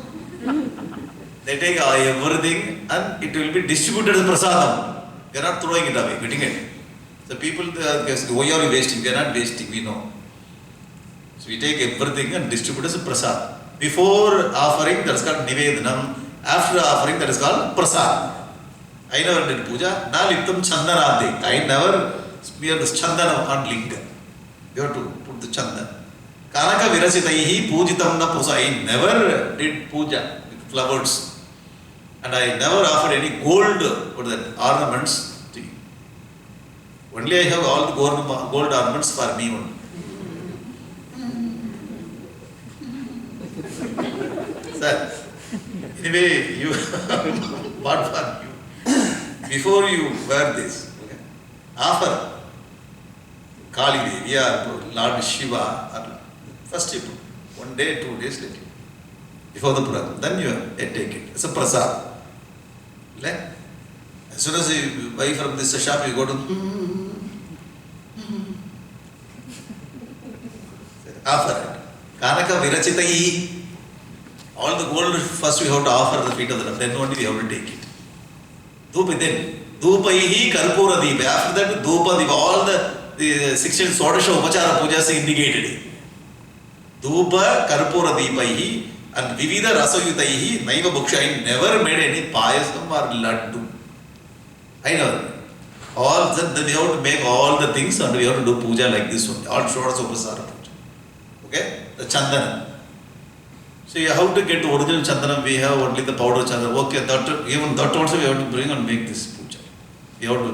They take everything and it will be distributed as prasadam. We are not throwing it away, getting it. So people ask, why are you wasting? We are not wasting, we know. So we take everything and distribute as a prasad. Before offering, that is called nivedanam. After offering, that is called prasad. I never did puja. Na liptam chandanati. I never smeared this chandana on linga. You have to put the chandan. Kanaka virasitaihi pujitam na puja. I never did puja with flowers. And I never offered any gold for the ornaments to you. Only I have all the gold ornaments for me only. Sir, anyway, you what for you? Before you wear this, okay, offer Kali Devi or Lord Shiva, first you put 1 day, 2 days later, before the program, then you take it. It's a prasad. As soon as you buy from this shop, you go to offer it. Kanaka virachitai. All the gold first we have to offer the feet of the Lord, then only we have to take it. Dhupa then. Dhupaihi karpura deepa. After that, dhupa deepa. All the 16 Sodasha Upachara pujas indicated. Dhupa karpura deepaihi and vivida rasayutaihi naiva bhuksha. I never made any payasam or laddu. I never. All then we have to make all the things and we have to do puja like this one. All Sodasha Upachara puja. Okay? The chandana. So how to get original chandana? We have only the powder chandana. Okay, even that also we have to bring and make this puja. We have to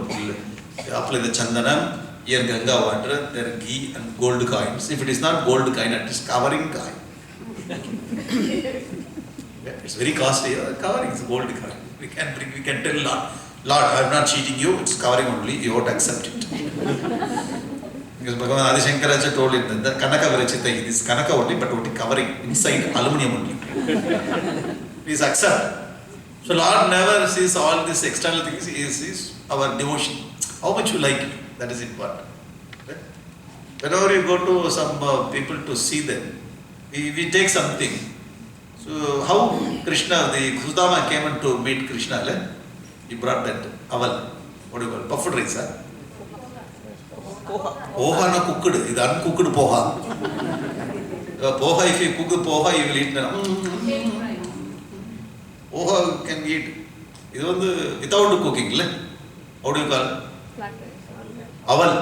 apply the chandana, here Ganga water, there ghee and gold coins. If it is not gold coin, it is covering coin. It's very costly. Covering is gold coin. We can tell Lord, I am not cheating you. It's covering only. You have to accept it. Because Bhagavan Adi Shankaracha told it that Kanaka Virachita, this Kanaka only, but only covering inside aluminium only. Please accept. So Lord never sees all these external things, He sees our devotion. How much you like it, that is important. Right? Whenever you go to some people to see them, we take something. So how Krishna, the Sudama came in to meet Krishna, he brought that aval, what do you call it, puffed rice, huh? Poha na cooked, it is uncooked poha. Poha, if you cook the poha, you will eat. Poha you can eat. It is without cooking. How do you call it? Aval.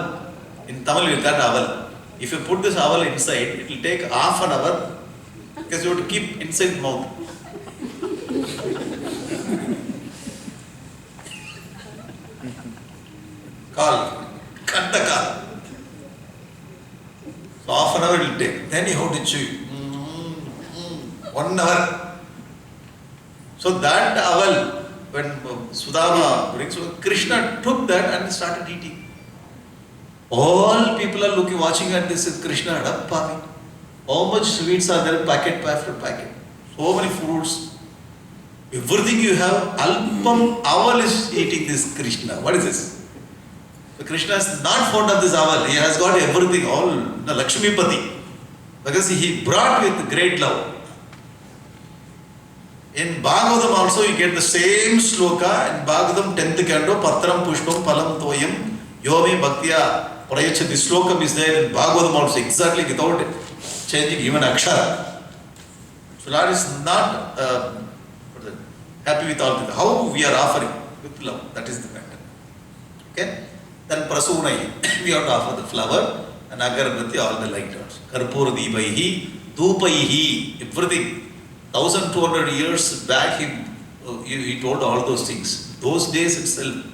In Tamil we call it aval. If you put this aval inside, it will take half an hour because you have to keep inside the mouth. Call. Cut the call. So half an hour it will take. Then you have to chew. 1 hour. So that aval, when Sudama brings, Krishna took that and started eating. All people are looking, watching at this Krishna. How much sweets are there, packet after packet. So many fruits. Everything you have, Alpam aval is eating this Krishna. What is this? So Krishna is not fond of this aval. He has got everything, all the Lakshmipati. Because he brought with great love. In Bhagavatam also you get the same sloka. In Bhagavatam 10th canto, Patram Pushpam Palam Toyam Yomi Bhaktya Prayacha. This slokam is there in Bhagavatam also, exactly without changing even Akshara. So Lord is not happy with all this. How we are offering with love, that is the matter. Okay? Then Prasunai, we have to offer the flower and Agarbati, all the light arts. Karpura Deepaihi, Dhupaihi, everything. 1200 years back, he told all those things. Those days itself,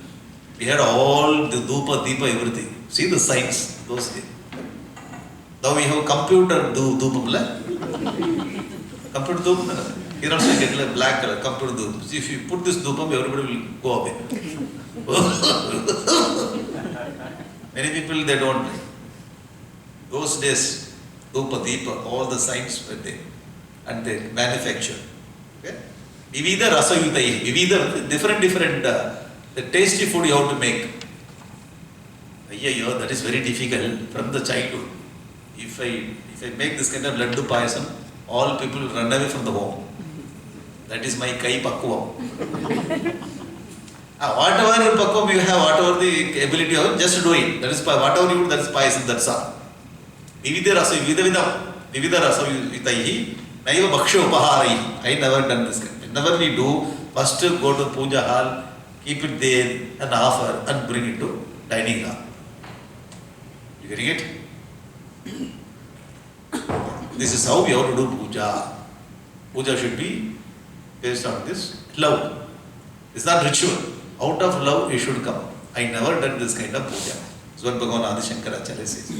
we had all the Dhupa, Deepa, everything. See the science, those days. Now we have computer Dhupam. Computer Dhupam. Here also you get black color, computer Dhupam. See, if you put this Dhupam, everybody will go away. Many people, they don't like. Those days, Dhupa, Deepa, all the signs were there. And they manufacture. Okay? Vivida Rasayutai, Vivida, different, the tasty food you have to make. That is very difficult from the childhood. If I make this kind of laddu payasam, all people will run away from the home. That is my kai pakkuvam. Whatever pakkuvam you have, whatever the ability of, just do it. That is whatever you do, that is payasam, that's all. Vivida rasayutaihi, naiva bhaksha upaharaihi. I never done this. Whenever we do, first go to puja hall, keep it there and offer and bring it to dining hall. You getting it? This is how we have to do puja. Puja should be based on this love. It's not ritual. Out of love, you should come. I never done this kind of puja. That's what Bhagavan Adi Shankaracharya says.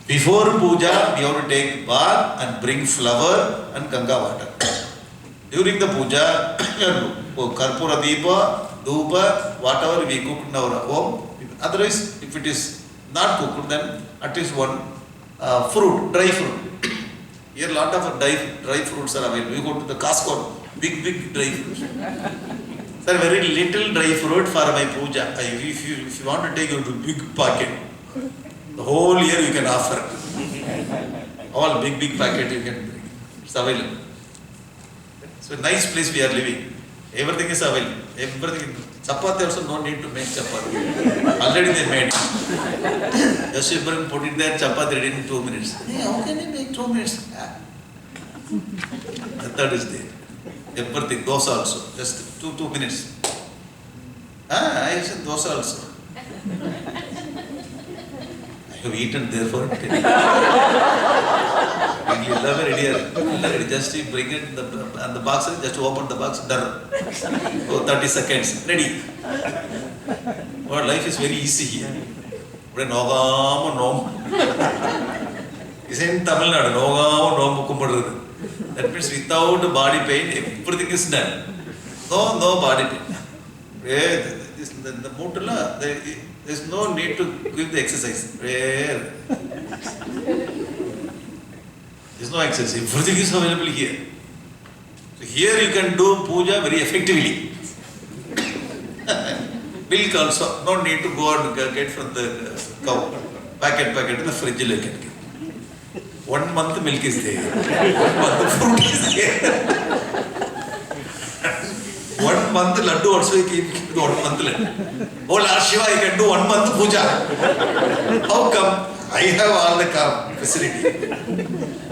Before puja, we have to take bath and bring flower and Ganga water. During the puja, Karpura Deepa, Dhupa, whatever we cook in our home. Otherwise, if it is not cooked, then at least one fruit, dry fruit. Here, lot of dry fruits are available. You go to the Costco, big dry fruits. Sir, very little dry fruit for my puja. If you want to take it to big packet, the whole year you can offer. All big packet you can bring. It's available. So a nice place we are living. Everything is available. Everything. Chapati also no need to make chapati. Already they made it. Just you put it there, chapati ready in 2 minutes. Hey, how can you make 2 minutes? The third is there. Everything, dosa also. Just two minutes. I have said dosa also. I have eaten there for 10 years. You love it here. Just you bring it and the box, just open the box, done. 30 seconds, ready. Our life is very easy here. Is in Tamil Nadu. That means without body pain, everything is done. No body pain. The mutala, there is no need to give the exercise. There is no exercise. Everything is available here. So here you can do puja very effectively. Milk also, no need to go and get from the cow. Packet in the fridge you can get. 1 month milk is there. 1 month fruit is there. 1 month laddu also you can keep 1 month laddu. Oh Lord Shiva, I can do 1 month puja. How come? I have all the facility.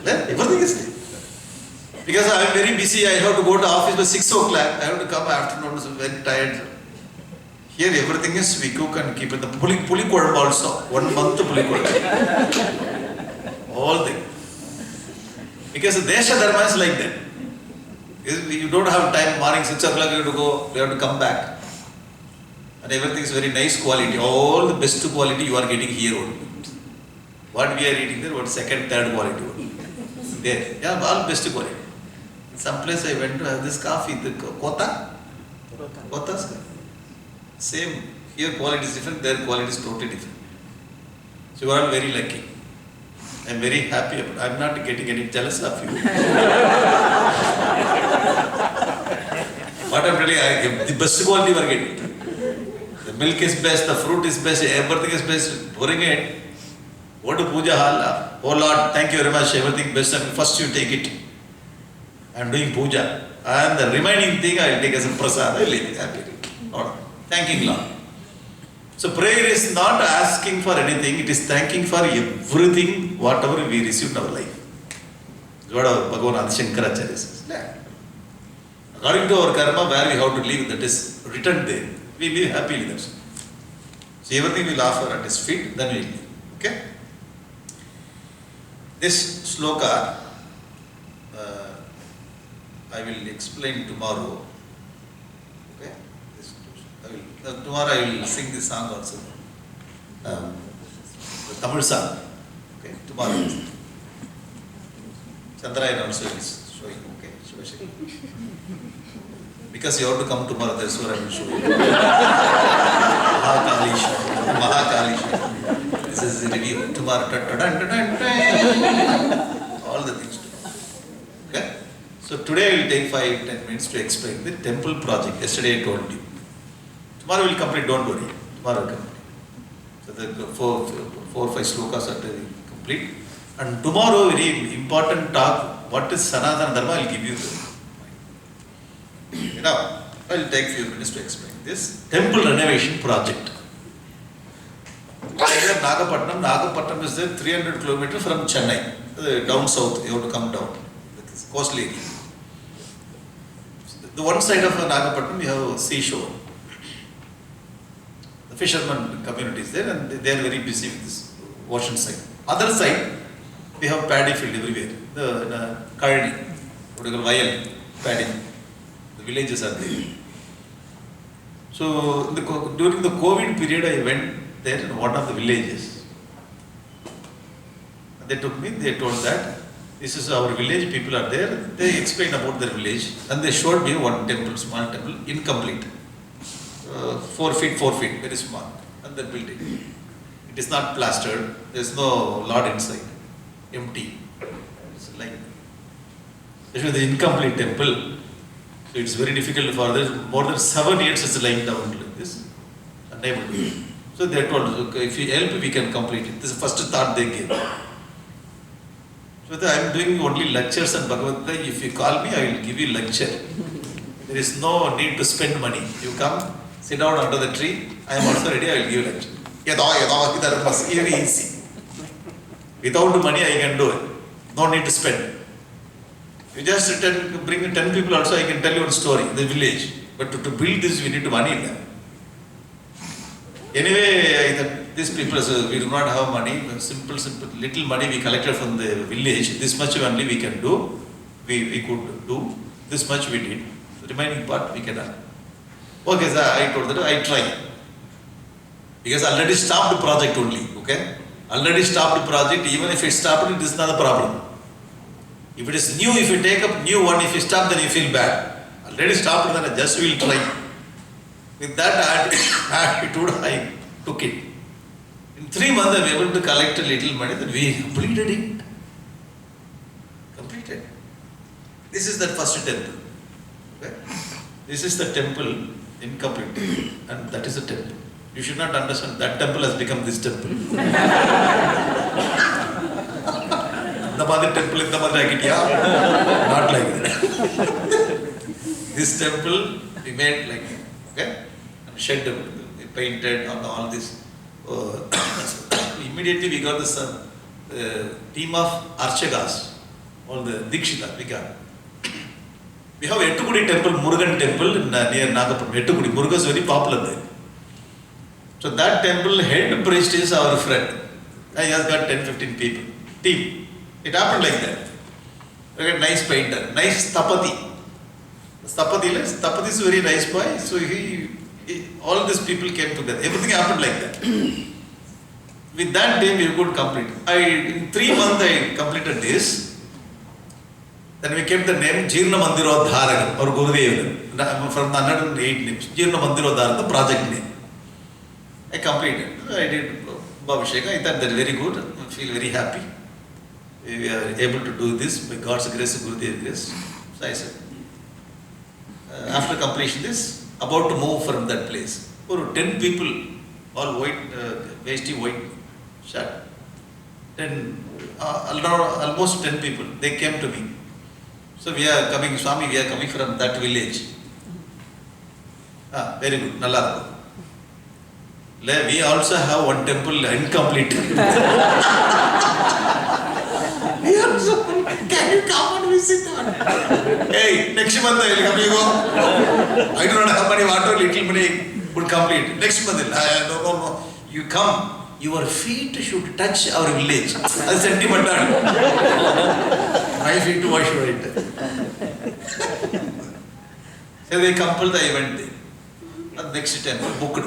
Then everything is there. Because I am very busy, I have to go to office by 6 o'clock. I have to come afternoon, so very tired. Here everything is we cook and keep it. The puli kodam also. 1 month puli kodam. All things. Because the Desha Dharma is like that. You don't have time, morning 6 o'clock you have to go, you have to come back. And everything is very nice quality. All the best quality you are getting here only. What we are eating there, what second, third quality only. There. Yeah, all best quality. Some place I went to have this coffee, the Kota. Kota's. Same. Here quality is different, there quality is totally different. So you are all very lucky. I am very happy. I am not getting any jealous of you. What I am telling you, the best quality you are getting. The milk is best, the fruit is best, everything is best. Bring it. Go to puja hall. Oh Lord, thank you very much. Everything best. And first you take it. I am doing puja. And the remaining thing I will take as a prasad. I will leave it happily. Thanking Lord. So prayer is not asking for anything, it is thanking for everything, whatever we received in our life. That's what our Bhagavan Adi Shankaracharya says. According to our karma, where we have to live, that is written there. We live happily. That's so everything we will offer at his feet, then we will live. Okay? This sloka, I will explain tomorrow. Okay? Tomorrow I will sing this song also. The Tamil song. Okay, tomorrow. Chandrayana also is showing. Okay, Shiva. Because you have to come tomorrow, that's what I will show you. Mahakalisha. This is the review. Tomorrow. all the things to do. Okay? So today I will take 5-10 minutes to explain the temple project. Yesterday I told you. Tomorrow we will complete, don't worry. Tomorrow we will complete. So the four or five slokas are to be complete. And tomorrow, very important talk, what is Sanatana Dharma, I will give you the. Now, I will take few minutes to explain this. Temple renovation project. Nagapatnam is there 300 kilometers from Chennai, down south, you have to come down, coastal area. The one side of Nagapatnam, you have seashore. The fishermen community is there and they are very busy with this ocean side. Other side, we have paddy field everywhere. The Karni, what you call Vayal, paddy. The villages are there. So, during the COVID period, I went there in one of the villages. They took me, they told that this is our village, people are there. They explained about their village and they showed me one temple, small temple, incomplete. 4 feet, very small. And the building. It is not plastered, there is no Lord inside, empty. It's like, this is the incomplete temple. So it's very difficult for this. More than 7 years it's lying down like this, unable to do it. So they told us, okay, if you help, we can complete it. This is the first thought they gave. So I am doing only lectures and Bhagavad Gita. If you call me, I will give you lecture. There is no need to spend money. You come, sit down under the tree. I am also ready, I will give you lecture. Very easy. Without money, I can do it. No need to spend. You just bring 10 people also, I can tell you one story, the village. But to build this, we need money. Anyway, these people, we do not have money, simple, little money we collected from the village, this much only we can do, we could do, this much we did, the remaining part we cannot. Okay, sir, I told that I try. Because already stopped the project only, okay? Already stopped the project, even if it stopped, it is not a problem. If it is new, if you take up new one, if you stop, then you feel bad. Already stopped, then I just will try. With that attitude, I took it. In 3 months, I was able to collect a little money, then we completed it. Completed. This is the first temple. Okay? This is the temple incomplete, and that is the temple. You should not understand that temple has become this temple. The mother temple in the mother not like that. This temple we made like, okay, and shed, we painted on all this. Immediately we got this team of Archakas, all the Dikshita we got. We have Ettukudi temple, Murugan temple near Nagapatnam. Ettukudi, Muruga is very popular there. So that temple head priest is our friend. He has got 10-15 people, team. It happened like that. We got nice painter, nice Tapati. Tapati is a very nice boy. So all these people came together. Everything happened like that. With that day we could complete. In 3 months I completed this. Then we kept the name Jirna Mandirodharagam or Gurudev from the 108 names. Jirna Mandirodharagam, the project name. I completed. I did Bhavisheka. I thought that very good. I feel very happy. We are able to do this by God's grace, Gurudev's grace. So I said, after completion this, about to move from that place. 10 people, all white, wasty white shirt. Almost 10 people, they came to me. So we are coming, Swami, we are coming from that village. Very good, Nalla. We also have one temple incomplete. Can you come and visit one? Hey, next month I will come, you go. I do not have money, water, little money would complete. Next month, no. You come. Your feet should touch our village. That's sentimental. My feet too, why should I touch? So they compelled the event there. And next temple, booked.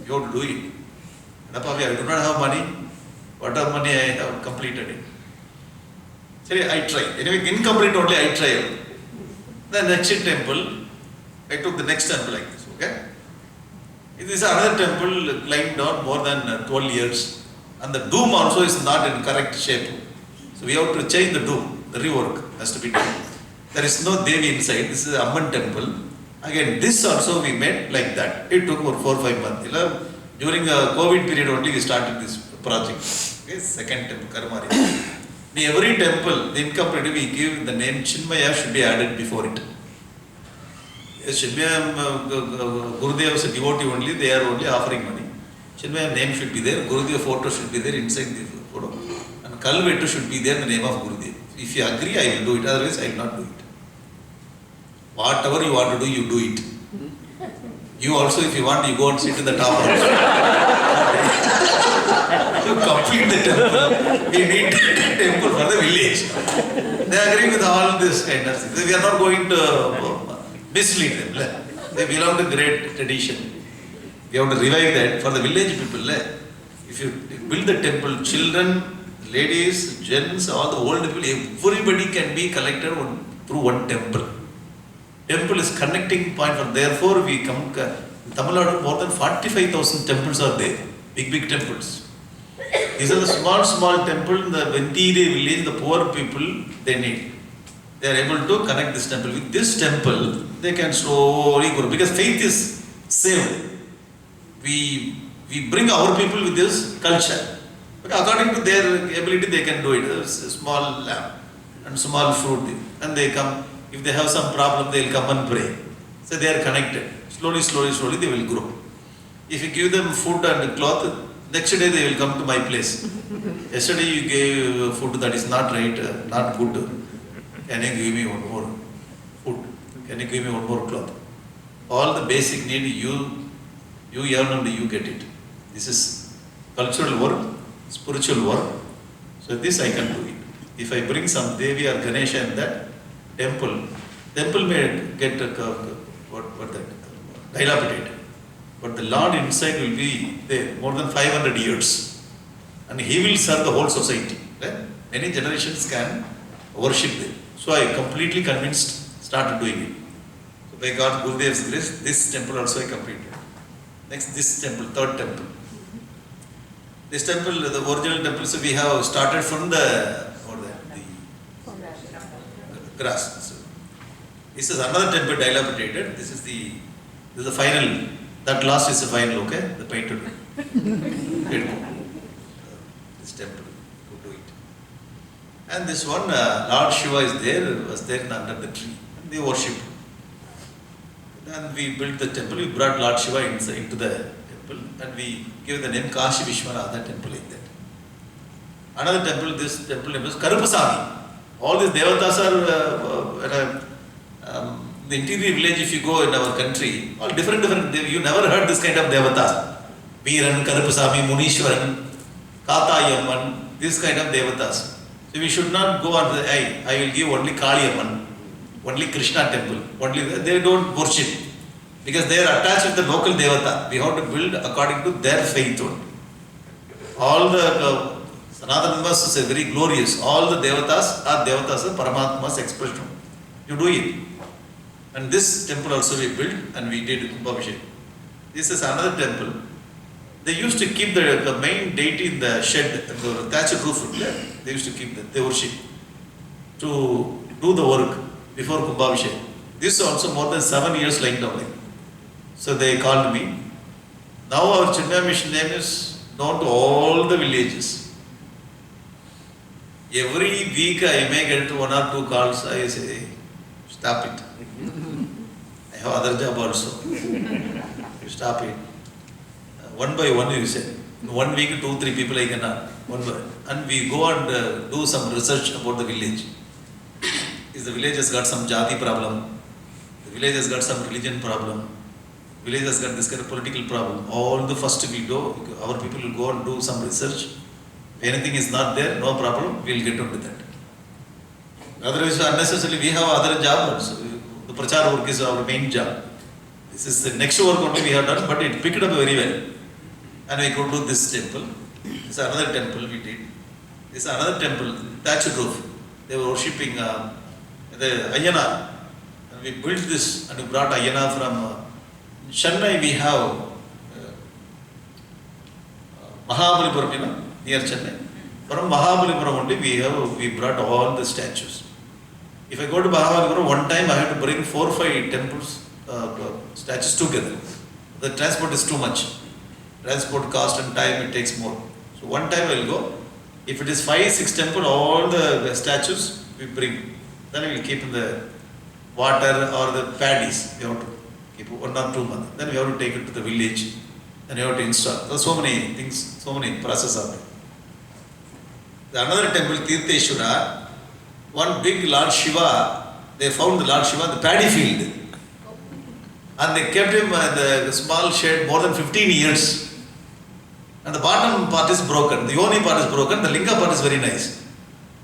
You have to do it. I do not have money. Whatever money I have completed it. So I try. Anyway, incomplete only I try. The next temple, I took the next temple like this, okay? This is another temple lying down more than 12 years. And the dome also is not in correct shape. So we have to change the dome, the rework has to be done. There is no Devi inside, this is Amman temple. Again, this also we made like that. It took about 4 or 5 months. During the COVID period only we started this project. Okay, second temple, Karmari. In every temple, the incomplete we give the name Chinmaya should be added before it. Chinmaya, Gurudev is a devotee only, they are only offering money. Chinmaya name should be there, Gurudev photo should be there inside the photo. And Kalvetu should be there in the name of Gurudev. If you agree, I will do it, otherwise I will not do it. Whatever you want to do, you do it. You also, if you want, you go and sit in the top also. You complete the temple. We need a temple for the village. They agree with all this kind of things. We are not going to mislead them. They belong to great tradition. We have to revive that for the village people. If you build the temple, children, ladies, gents, all the old people, everybody can be collected through one temple. Temple is connecting point, for therefore we come in Tamil Nadu, more than 45,000 temples are there, big temples. These are the small temple in the interior village, the poor people they need. They are able to connect this temple. With this temple, they can slowly grow because faith is saved. We bring our people with this culture. But according to their ability, they can do it. There's a small lamb and small fruit, and they come. If they have some problem, they will come and pray. So they are connected. Slowly they will grow. If you give them food and cloth, next day they will come to my place. Yesterday you gave food that is not right, not good. Can you give me one more food? Can you give me one more cloth? All the basic need you earn and you get it. This is cultural work, spiritual work. So this I can do it. If I bring some Devi or Ganesha in that temple may get dilapidated. But the Lord inside will be there more than 500 years. And He will serve the whole society. Right? Many generations can worship there. So I completely convinced, started doing it. So by God, Gurudev's grace, this temple also I completed. Next, this temple, third temple. This temple, the original temple, so we have started from the grass. So this is another temple dilapidated. This is the final. That last is the final, okay? The painted one. This temple, go do it. And this one, Lord Shiva was there under the tree. And they worship. And we built the temple. We brought Lord Shiva into the temple, and we gave the name Kashi Vishwanath temple like that. Another temple, this temple name is Karupasami. All these devatas are the interior village. If you go in our country, all different. You never heard this kind of devatas. Veeran, Karupasami, Munishwaran, Katayamman, this kind of devatas. So we should not go on the I will give only Kaliyamman, only Krishna temple. They don't worship because they are attached with the local devata. We have to build according to their faith. All the Sanatana is very glorious. All the devatas are Paramatma's expression. You do it. And this temple also we built and we did Kumbhabhishek. This is another temple. They used to keep the main deity in the shed, the thatched roof. They used to keep that. They worship to do the work before Kumbhabhishek. This is also more than 7 years lying down. So they called me. Now our Chinmaya mission name is known to all the villages. Every week I may get 1 or 2 calls. I say, stop it. I have other job also. Stop it. One by one you say. In 1 week 2-3 people I cannot. And we go and do some research about the village. Is the village has got some jati problem. The village has got some religion problem. The village has got this kind of political problem. All the first we do, our people will go and do some research. If anything is not there, no problem, we will get on with that. Otherwise, unnecessarily, we have other job also. The prachar work is our main job. This is the next work only we have done, but it picked up very well. And we could do this temple. This is another temple we did. This is another temple, thatched roof. They were worshipping the Ayyana. And we built this and we brought Ayyana from Chennai. We have Mahabalipuram, near Chennai. From Mahabalipuram only we brought all the statues. If I go to Mahabalipuram, one time I have to bring 4 or 5 temples, statues together. The transport is too much. Transport cost and time, it takes more. So one time I will go. If it is 5, 6 temples, all the statues we bring. Then we will keep in the water or the paddies. We have to keep 1 or 2 months. Then we have to take it to the village. Then we have to install. There are so many things, so many processes are there. Another temple, Tirtheshwara, one big Lord Shiva, they found the Lord Shiva in the paddy field. And they kept him in the small shed more than 15 years. And the bottom part is broken, the yoni part is broken, the linga part is very nice.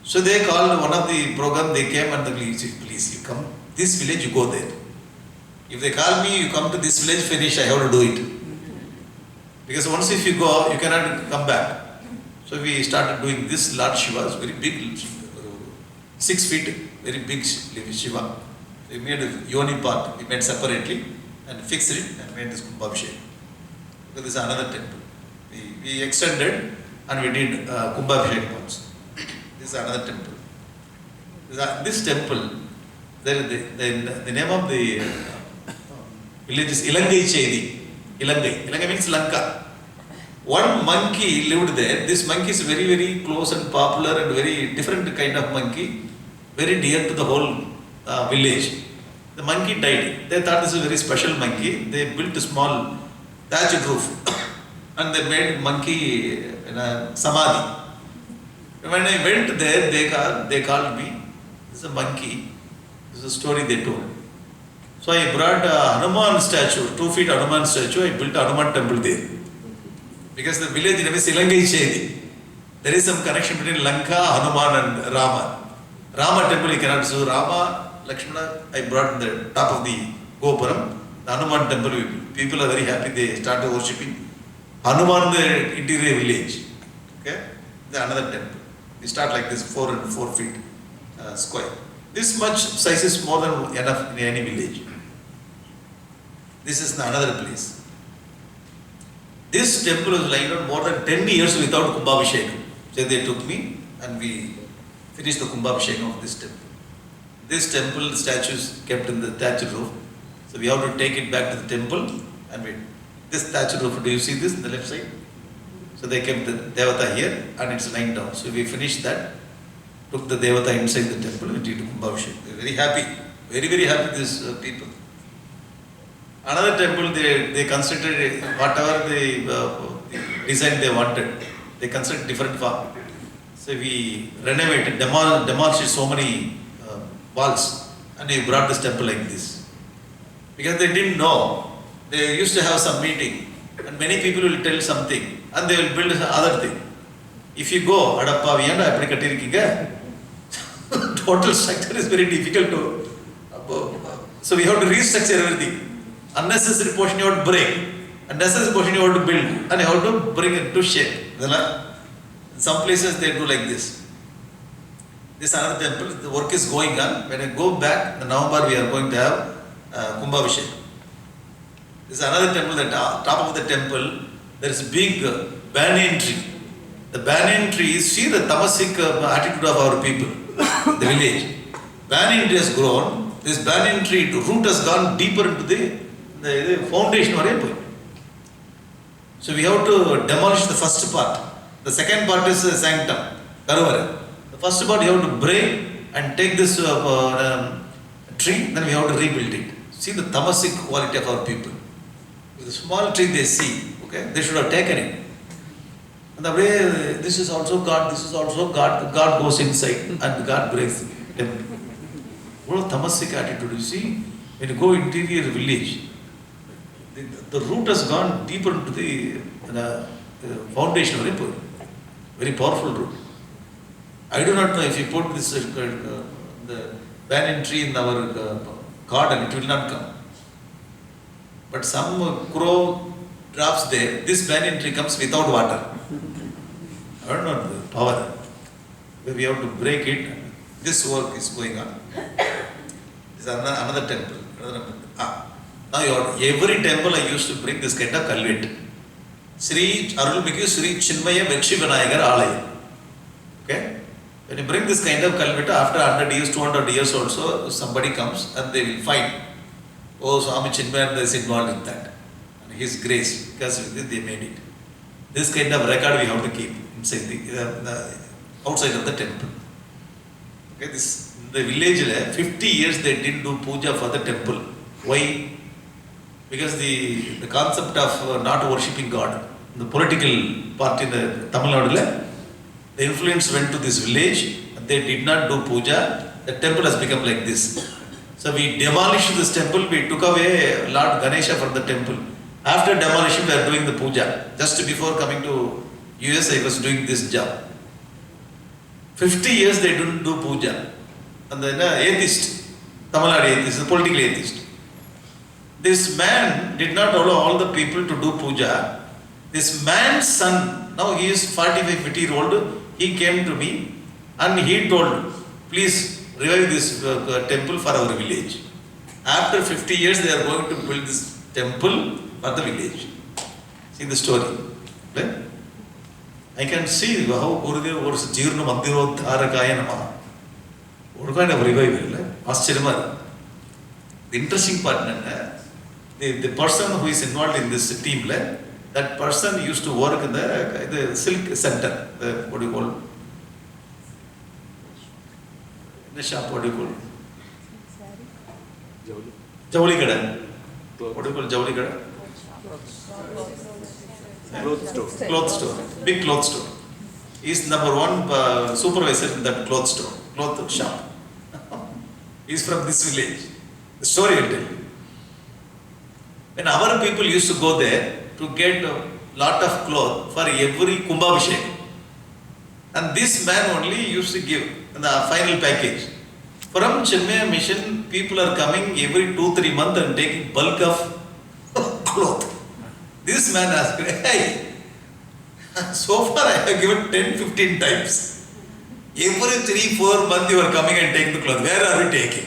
So they called one of the program, they came and they said, please, you come, this village, you go there. If they call me, you come to this village, finish, I have to do it. Because once if you go, you cannot come back. So we started doing this. Lord Shiva is very big, 6 feet, very big Shiva. We made a yoni part, we made separately and fixed it and made this Kumbhabhishek. So this is another temple. We extended and we did Kumbhabhishek parts. This is another temple. This temple, the name of the village is Ilangai Chedi. Ilangai means Lanka. One monkey lived there. This monkey is very, very close and popular and very different kind of monkey, very dear to the whole village. The monkey died. They thought this is a very special monkey. They built a small thatched roof and they made monkey in a samadhi. When I went there, they called me. This is a monkey. This is a story they told. So I brought a Hanuman statue, 2 feet Hanuman statue. I built a Hanuman temple there. Because the village name is Ilangai Chedi. There is some connection between Lanka, Hanuman and Rama. Rama temple you cannot see. Rama, Lakshmana, I brought the top of the Gopuram. The Hanuman temple, people are very happy. They started worshipping Hanuman in the interior village. Okay? Then another temple. We start like this, 4 and 4 feet square. This much size is more than enough in any village. This is another place. This temple was lying on more than 10 years without Kumbhabhishekam. So they took me and we finished the Kumbhabhishekam of this temple. This temple statue is kept in the thatched roof. So we have to take it back to the temple and wait. This thatched roof, do you see this on the left side? So they kept the Devata here and it's lying down. So we finished that, took the Devata inside the temple and did Kumbhabhishekam. They were very happy, very happy these people. Another temple, they considered whatever the design they wanted, they considered different form. So we renovated, demolished so many walls and we brought this temple like this. Because they didn't know, they used to have some meeting and many people will tell something and they will build other thing. If you go, Adappa, Viyanda, Appadi Kattirikkinga, total structure is very difficult to, so we have to restructure everything. Unnecessary portion you have to break, unnecessary portion you have to build, and you have to bring it to shape. In some places they do like this. This another temple, the work is going on. When I go back, in November we are going to have Kumbhabhishek. This is another temple, the top of the temple, there is a big banyan tree. The banyan tree is, see the tamasic attitude of our people, the village. Banyan tree has grown, this banyan tree, the root has gone deeper into the foundation. So we have to demolish the first part. The second part is sanctum, Karuvara. The first part you have to break and take this tree, then we have to rebuild it. See the tamasic quality of our people. With a small tree they see, okay, they should have taken it. And the way this is also God, this is also God, God goes inside and God breaks them. What a tamasic attitude, you see, when you go interior village, the root has gone deeper into the foundation, very powerful root. I do not know if you put this the banyan tree in our garden, it will not come. But some crow drops there, this banyan tree comes without water. I don't know the power. We have to break it. This work is going on. This is another temple. Now every temple I used to bring this kind of culvert. Sri Arulmigu Sri Chinmaya Vekshivanayakar Alaya. Okay? When you bring this kind of cultivator, after 100 years, 200 years also, somebody comes and they will find, oh, Swami Chinmayananda is involved in that. And his grace, because with it they made it. This kind of record we have to keep inside the outside of the temple. Okay, this in the village, 50 years they didn't do puja for the temple. Why? Because the concept of not worshipping God, the political part in the Tamil Nadu, the influence went to this village, and they did not do puja, the temple has become like this. So we demolished this temple, we took away Lord Ganesha from the temple. After demolition, we are doing the puja. Just before coming to US, I was doing this job. 50 years they didn't do puja. And then atheist, Tamil Nadu atheist, the political atheist. This man did not allow all the people to do puja. This man's son, now he is 45, 50 years old, he came to me and he told, please revive this temple for our village. After 50 years, they are going to build this temple for the village. See the story. Right? I can see how Gurudev was Jirna Mandiro Dharakaya Nama. What kind of revival? Aschirama. The interesting part, the person who is involved in this team, that person used to work in the silk center, what do you call it? In the shop, what do you call it? Jawli Gada. What do you call Jawli Gada? Clothes store. Cloth store. Big cloth store. He is number one supervisor in that cloth store, cloth shop. He is from this village. The story will tell you. When our people used to go there to get a lot of cloth for every Kumbhabhishek. And this man only used to give the final package. From Chinmaya Mission, people are coming every 2-3 months and taking bulk of cloth. This man asked, hey, so far I have given 10-15 times. Every 3-4 months you are coming and taking the cloth. Where are you taking?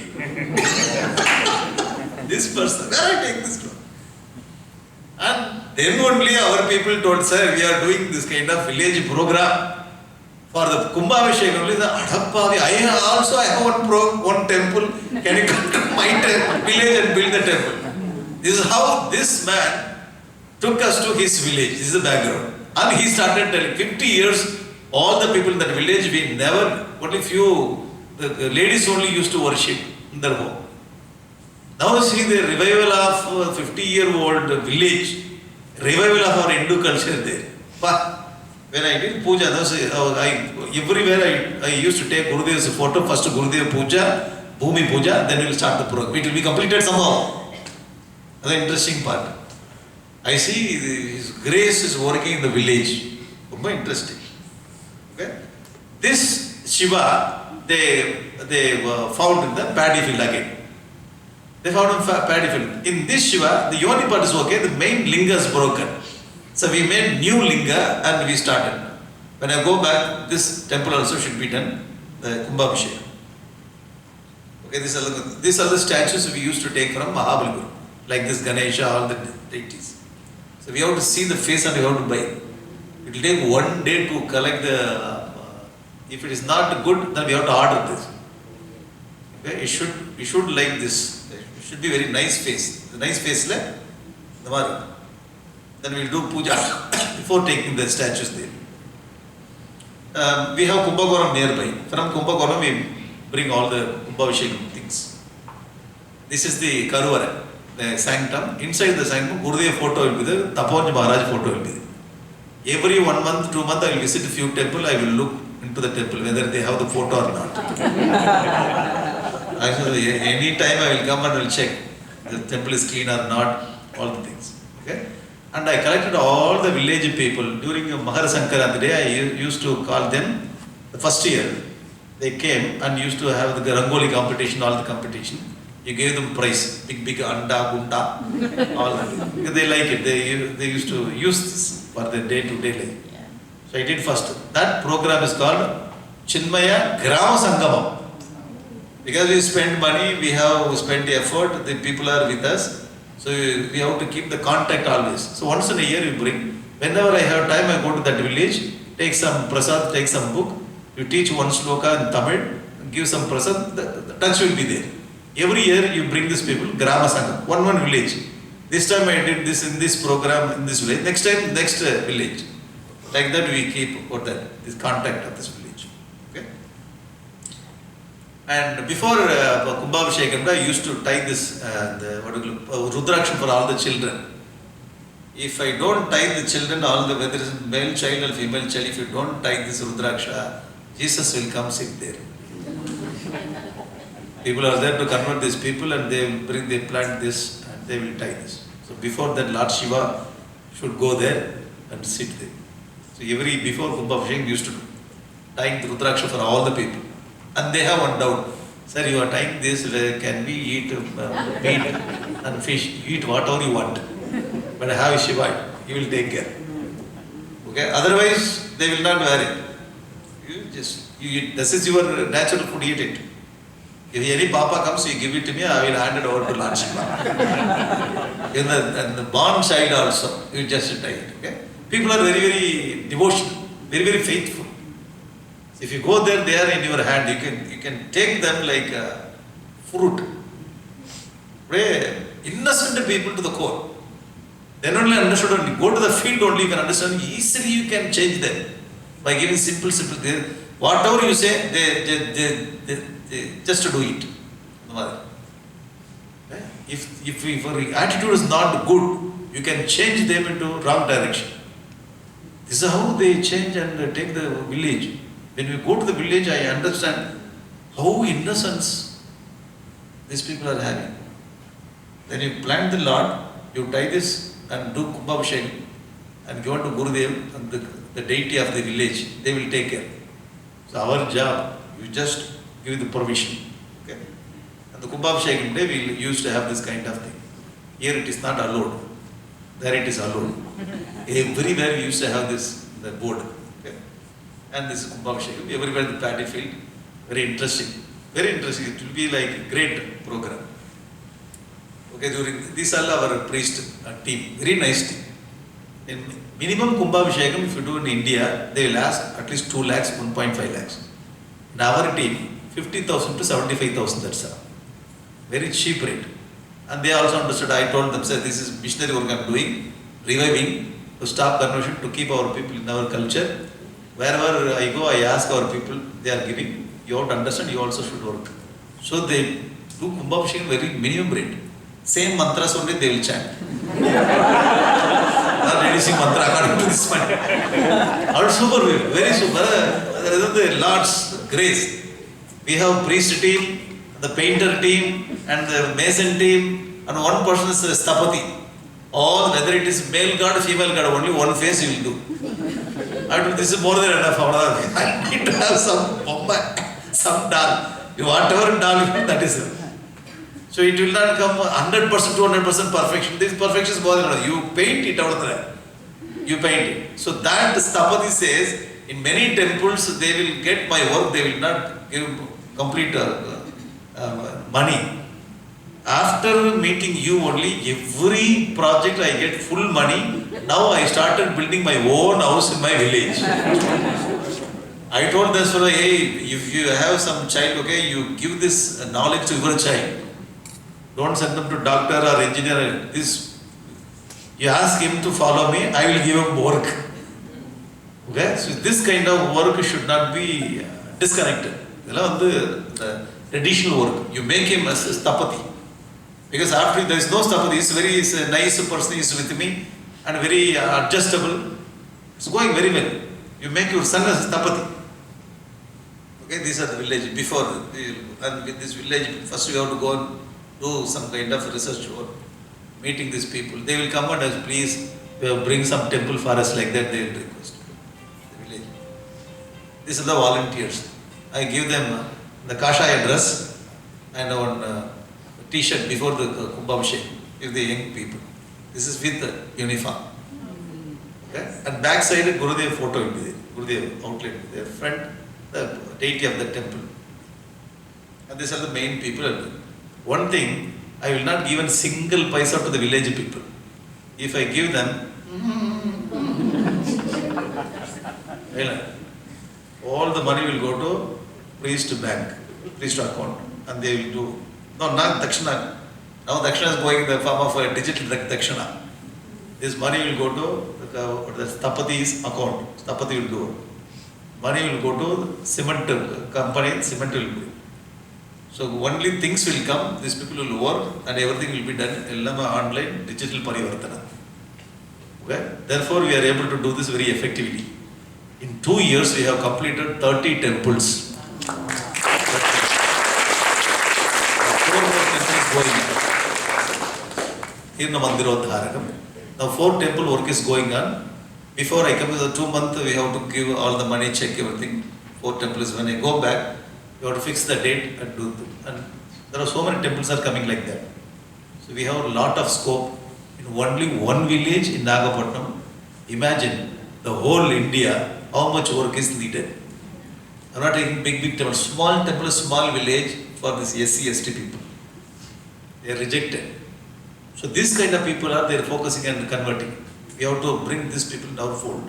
This person, where are you taking this cloth? And then only our people told, sir, we are doing this kind of village program for the Kumbhabhishek. Only the Adappavi, I have one temple. Can you come to my village and build the temple? This is how this man took us to his village. This is the background. And he started telling 50 years, all the people in that village, we never, only few, the ladies only used to worship in their home. Now see the revival of 50-year-old village, revival of our Hindu culture there. But when I did puja, everywhere I used to take Gurudev's photo, first Gurudev puja, Bhumi puja, then we will start the program. It will be completed somehow. That's the interesting part. I see his grace is working in the village. Very interesting. Okay? This Shiva, they found in the paddy field again. They found in paddy field. In this Shiva, the yoni part is okay, the main linga is broken. So we made new linga and we started. When I go back, this temple also should be done, the Kumbhabhishek. Okay, these are the statues we used to take from Mahabalipuram, like this Ganesha, all the deities. So we have to see the face and we have to buy. It will take 1 day to collect the. If it is not good, then we have to order this. Okay, it should like this. It should be very nice face. The nice face like the. Then we will do puja before taking the statues there. We have Kumbhakoram nearby. From Kumbhakoram we bring all the Kumbhabhishek things. This is the Karuvara, the sanctum. Inside the sanctum, Gurudev photo will be there, Taponja Maharaj photo will be there. Every 1 month, 2 months I will visit a few temples, I will look into the temple whether they have the photo or not. Actually, any time I will come and will check the temple is clean or not, all the things. Okay? And I collected all the village people. During Mahara Sankaranti day, I used to call them. The first year, they came and used to have the Rangoli competition, all the competition. You gave them prize, big anda, gunda, all that. Because they like it. They used to use this for their day-to-day life. So I did first. That program is called Chinmaya Grama Sangamam. Because we spend money, we have spent effort, the people are with us. So we have to keep the contact always. So once in a year we bring. Whenever I have time, I go to that village, take some prasad, take some book, You teach one sloka in Tamil, give some prasad, the touch will be there. Every year you bring these people, Grama Sangam, one village. This time I did this in this program in this village, next time next village. Like that we keep this contact of this village. Okay? And before Kumbhabhishekam, I used to tie this Rudraksham for all the children. If I don't tie the children, whether it's male child or female child, if you don't tie this Rudraksha, Jesus will come sit there. People are there to convert these people and they plant this and they will tie this. So before that, Lord Shiva should go there and sit there. So before Kumbhabhishekam used to tying the Rudraksha for all the people. And they have one doubt. Sir, you are tying this, can we eat meat and fish? Eat whatever you want. But have Shiva, he will take care. Okay? Otherwise, they will not wear it. You eat. This is your natural food, eat it. If any papa comes, you give it to me, I will hand it over to Lord Shiva. And the born child also, you just tie it. Okay? People are very, very devotional, very, very faithful. If you go there, they are in your hand. You can take them like fruit. Pray innocent people to the core. Then only understood. Only go to the field only you can understand. Easily you can change them by giving simple. Whatever you say, they just do it. If your attitude is not good, you can change them into wrong direction. This is how they change and take the village. When we go to the village, I understand how innocence these people are having. Then you plant the Lord, you tie this and do Kumbhabhishekam and give it to Gurudev and the deity of the village. They will take care. So our job, you just give the permission. Okay? And the Kumbhabhishekam day, we used to have this kind of thing. Here it is not allowed. There it is allowed. Everywhere we used to have the board. And this is Kumbhabhishekam, everywhere the paddy field, very interesting. Very interesting, it will be like a great program. Okay, these are our priest team, very nice team. In minimum Kumbhabhishekam, if you do in India, they will ask at least 2 lakhs, 1.5 lakhs. In our team, 50,000 to 75,000, that's all. Very cheap rate. And they also understood, I told them, sir, this is missionary work I am doing, reviving, to stop conversion, to keep our people in our culture. Wherever I go, I ask our people, they are giving. You have to understand, you also should work. So they do Kumbhabhishekam very minimum rate. Same mantras only they will chant. Not reducing mantra according to this one. All super, very super. There is the Lord's grace. We have priest team, the painter team, and the mason team, and one person is the Stapati. All, whether it is male god, female god, only one face you will do. This is more than enough. I need to have some bomba, some doll. Whatever doll, that is it. So it will not come 100%, 200% perfection. This perfection is more than enough. You paint it out there. You paint it. So that Stapati says, in many temples, they will get my work, they will not give complete money. After meeting you only, every project I get full money. Now I started building my own house in my village. I told this fellow, hey, if you have some child, okay, you give this knowledge to your child. Don't send them to doctor or engineer. You ask him to follow me, I will give him work. Okay, so this kind of work should not be disconnected. The traditional work, you make him as a Stapati. Because after there is no Stapati, he is a nice person, he is with me and very adjustable. It's going very well. You make your son as a Stapati. Okay, these are the village. Before, and with this village, first we have to go and do some kind of research work, meeting these people. They will come and ask, please bring some temple for us, like that they will request. The village. These are the volunteers. I give them the Kashaya dress and one t-shirt before the Kumbhabhishekam, if the young people. This is with the uniform. Okay? And back side, Gurudev photo will be there. Gurudev outlet will be there. Front, the deity of the temple. And these are the main people. One thing, I will not give a single paisa to the village people. If I give them, All the money will go to priest bank, priest account, and they will do. No, not dakshina. Now dakshina is going in the form of a digital dakshina. This money will go to the Stapati's account. Stapati will do. Money will go to cement company, cement will do. So only things will come, these people will work and everything will be done online, digital parivartana. Okay? Therefore we are able to do this very effectively. In 2 years we have completed 30 temples. 4 more temples going on. Here Mandirodharakam. Now 4 temple work is going on. Before I come to the 2 months, we have to give all the money, check everything. 4 temples. When I go back, you have to fix the date and do it. And there are so many temples are coming like that. So we have a lot of scope in only one village in Nagapattinam. Imagine the whole India, how much work is needed. I'm not taking big temples. Small temple, small village for this SC, ST people. They are rejected. So this kind of people are there focusing and converting. We have to bring these people in our fold.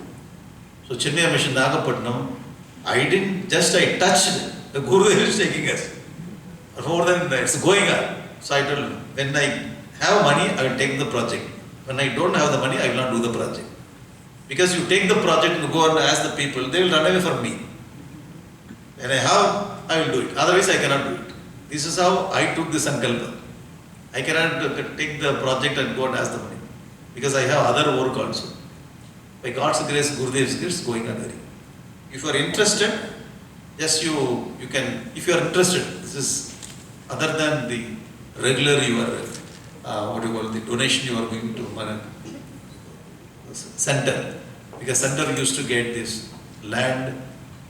So Chennai Mission Nagapattinam, I touched. The Guru is taking us. More than that, it's going on. So I told him, when I have money, I will take the project. When I don't have the money, I will not do the project. Because you take the project and go and ask the people, they will run away from me. When I have, I will do it. Otherwise, I cannot do it. This is how I took the sankalpa. I cannot take the project and go and ask the money. Because I have other work also. By God's grace, Gurudev's grace, going on very. If you are interested, yes, you can, if you are interested, this is other than the regular the donation you are going to center. Because center used to get this land,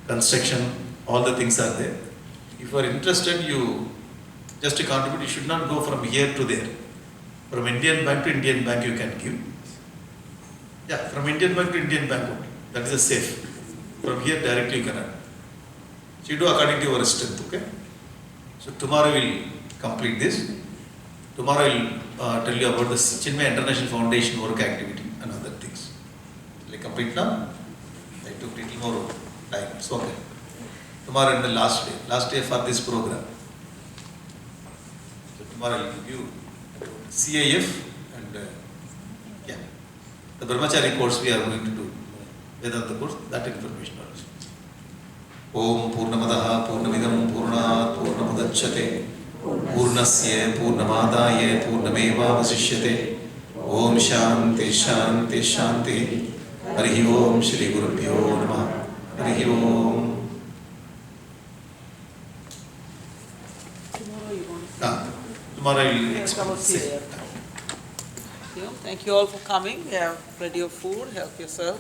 construction, all the things are there. If you are interested, you just to contribute, you should not go from here to there. From Indian bank to Indian bank you can give. Yeah, from Indian bank to Indian bank only. That is a safe. From here directly you cannot. So you do according to your strength, okay? So tomorrow we will complete this. Tomorrow I will tell you about the Chinmaya International Foundation work activity and other things. Will I complete now? I took little more time. It's okay. Tomorrow is the last day for this program. So tomorrow I will give you CIF and the Brahmachari course we are going to do. Vedanta course, that information also. Om Purnamadaha Purnamidam Purnat Purnamudachyate Purnasya Purnamadaye Purnameva Vasishyate Om Shanti Shanti Shanti Harihi Om Shri Gurubhyo Namah Harihi Om. Tomorrow I will explain. Thank you all for coming. Have plenty of food. Help yourself.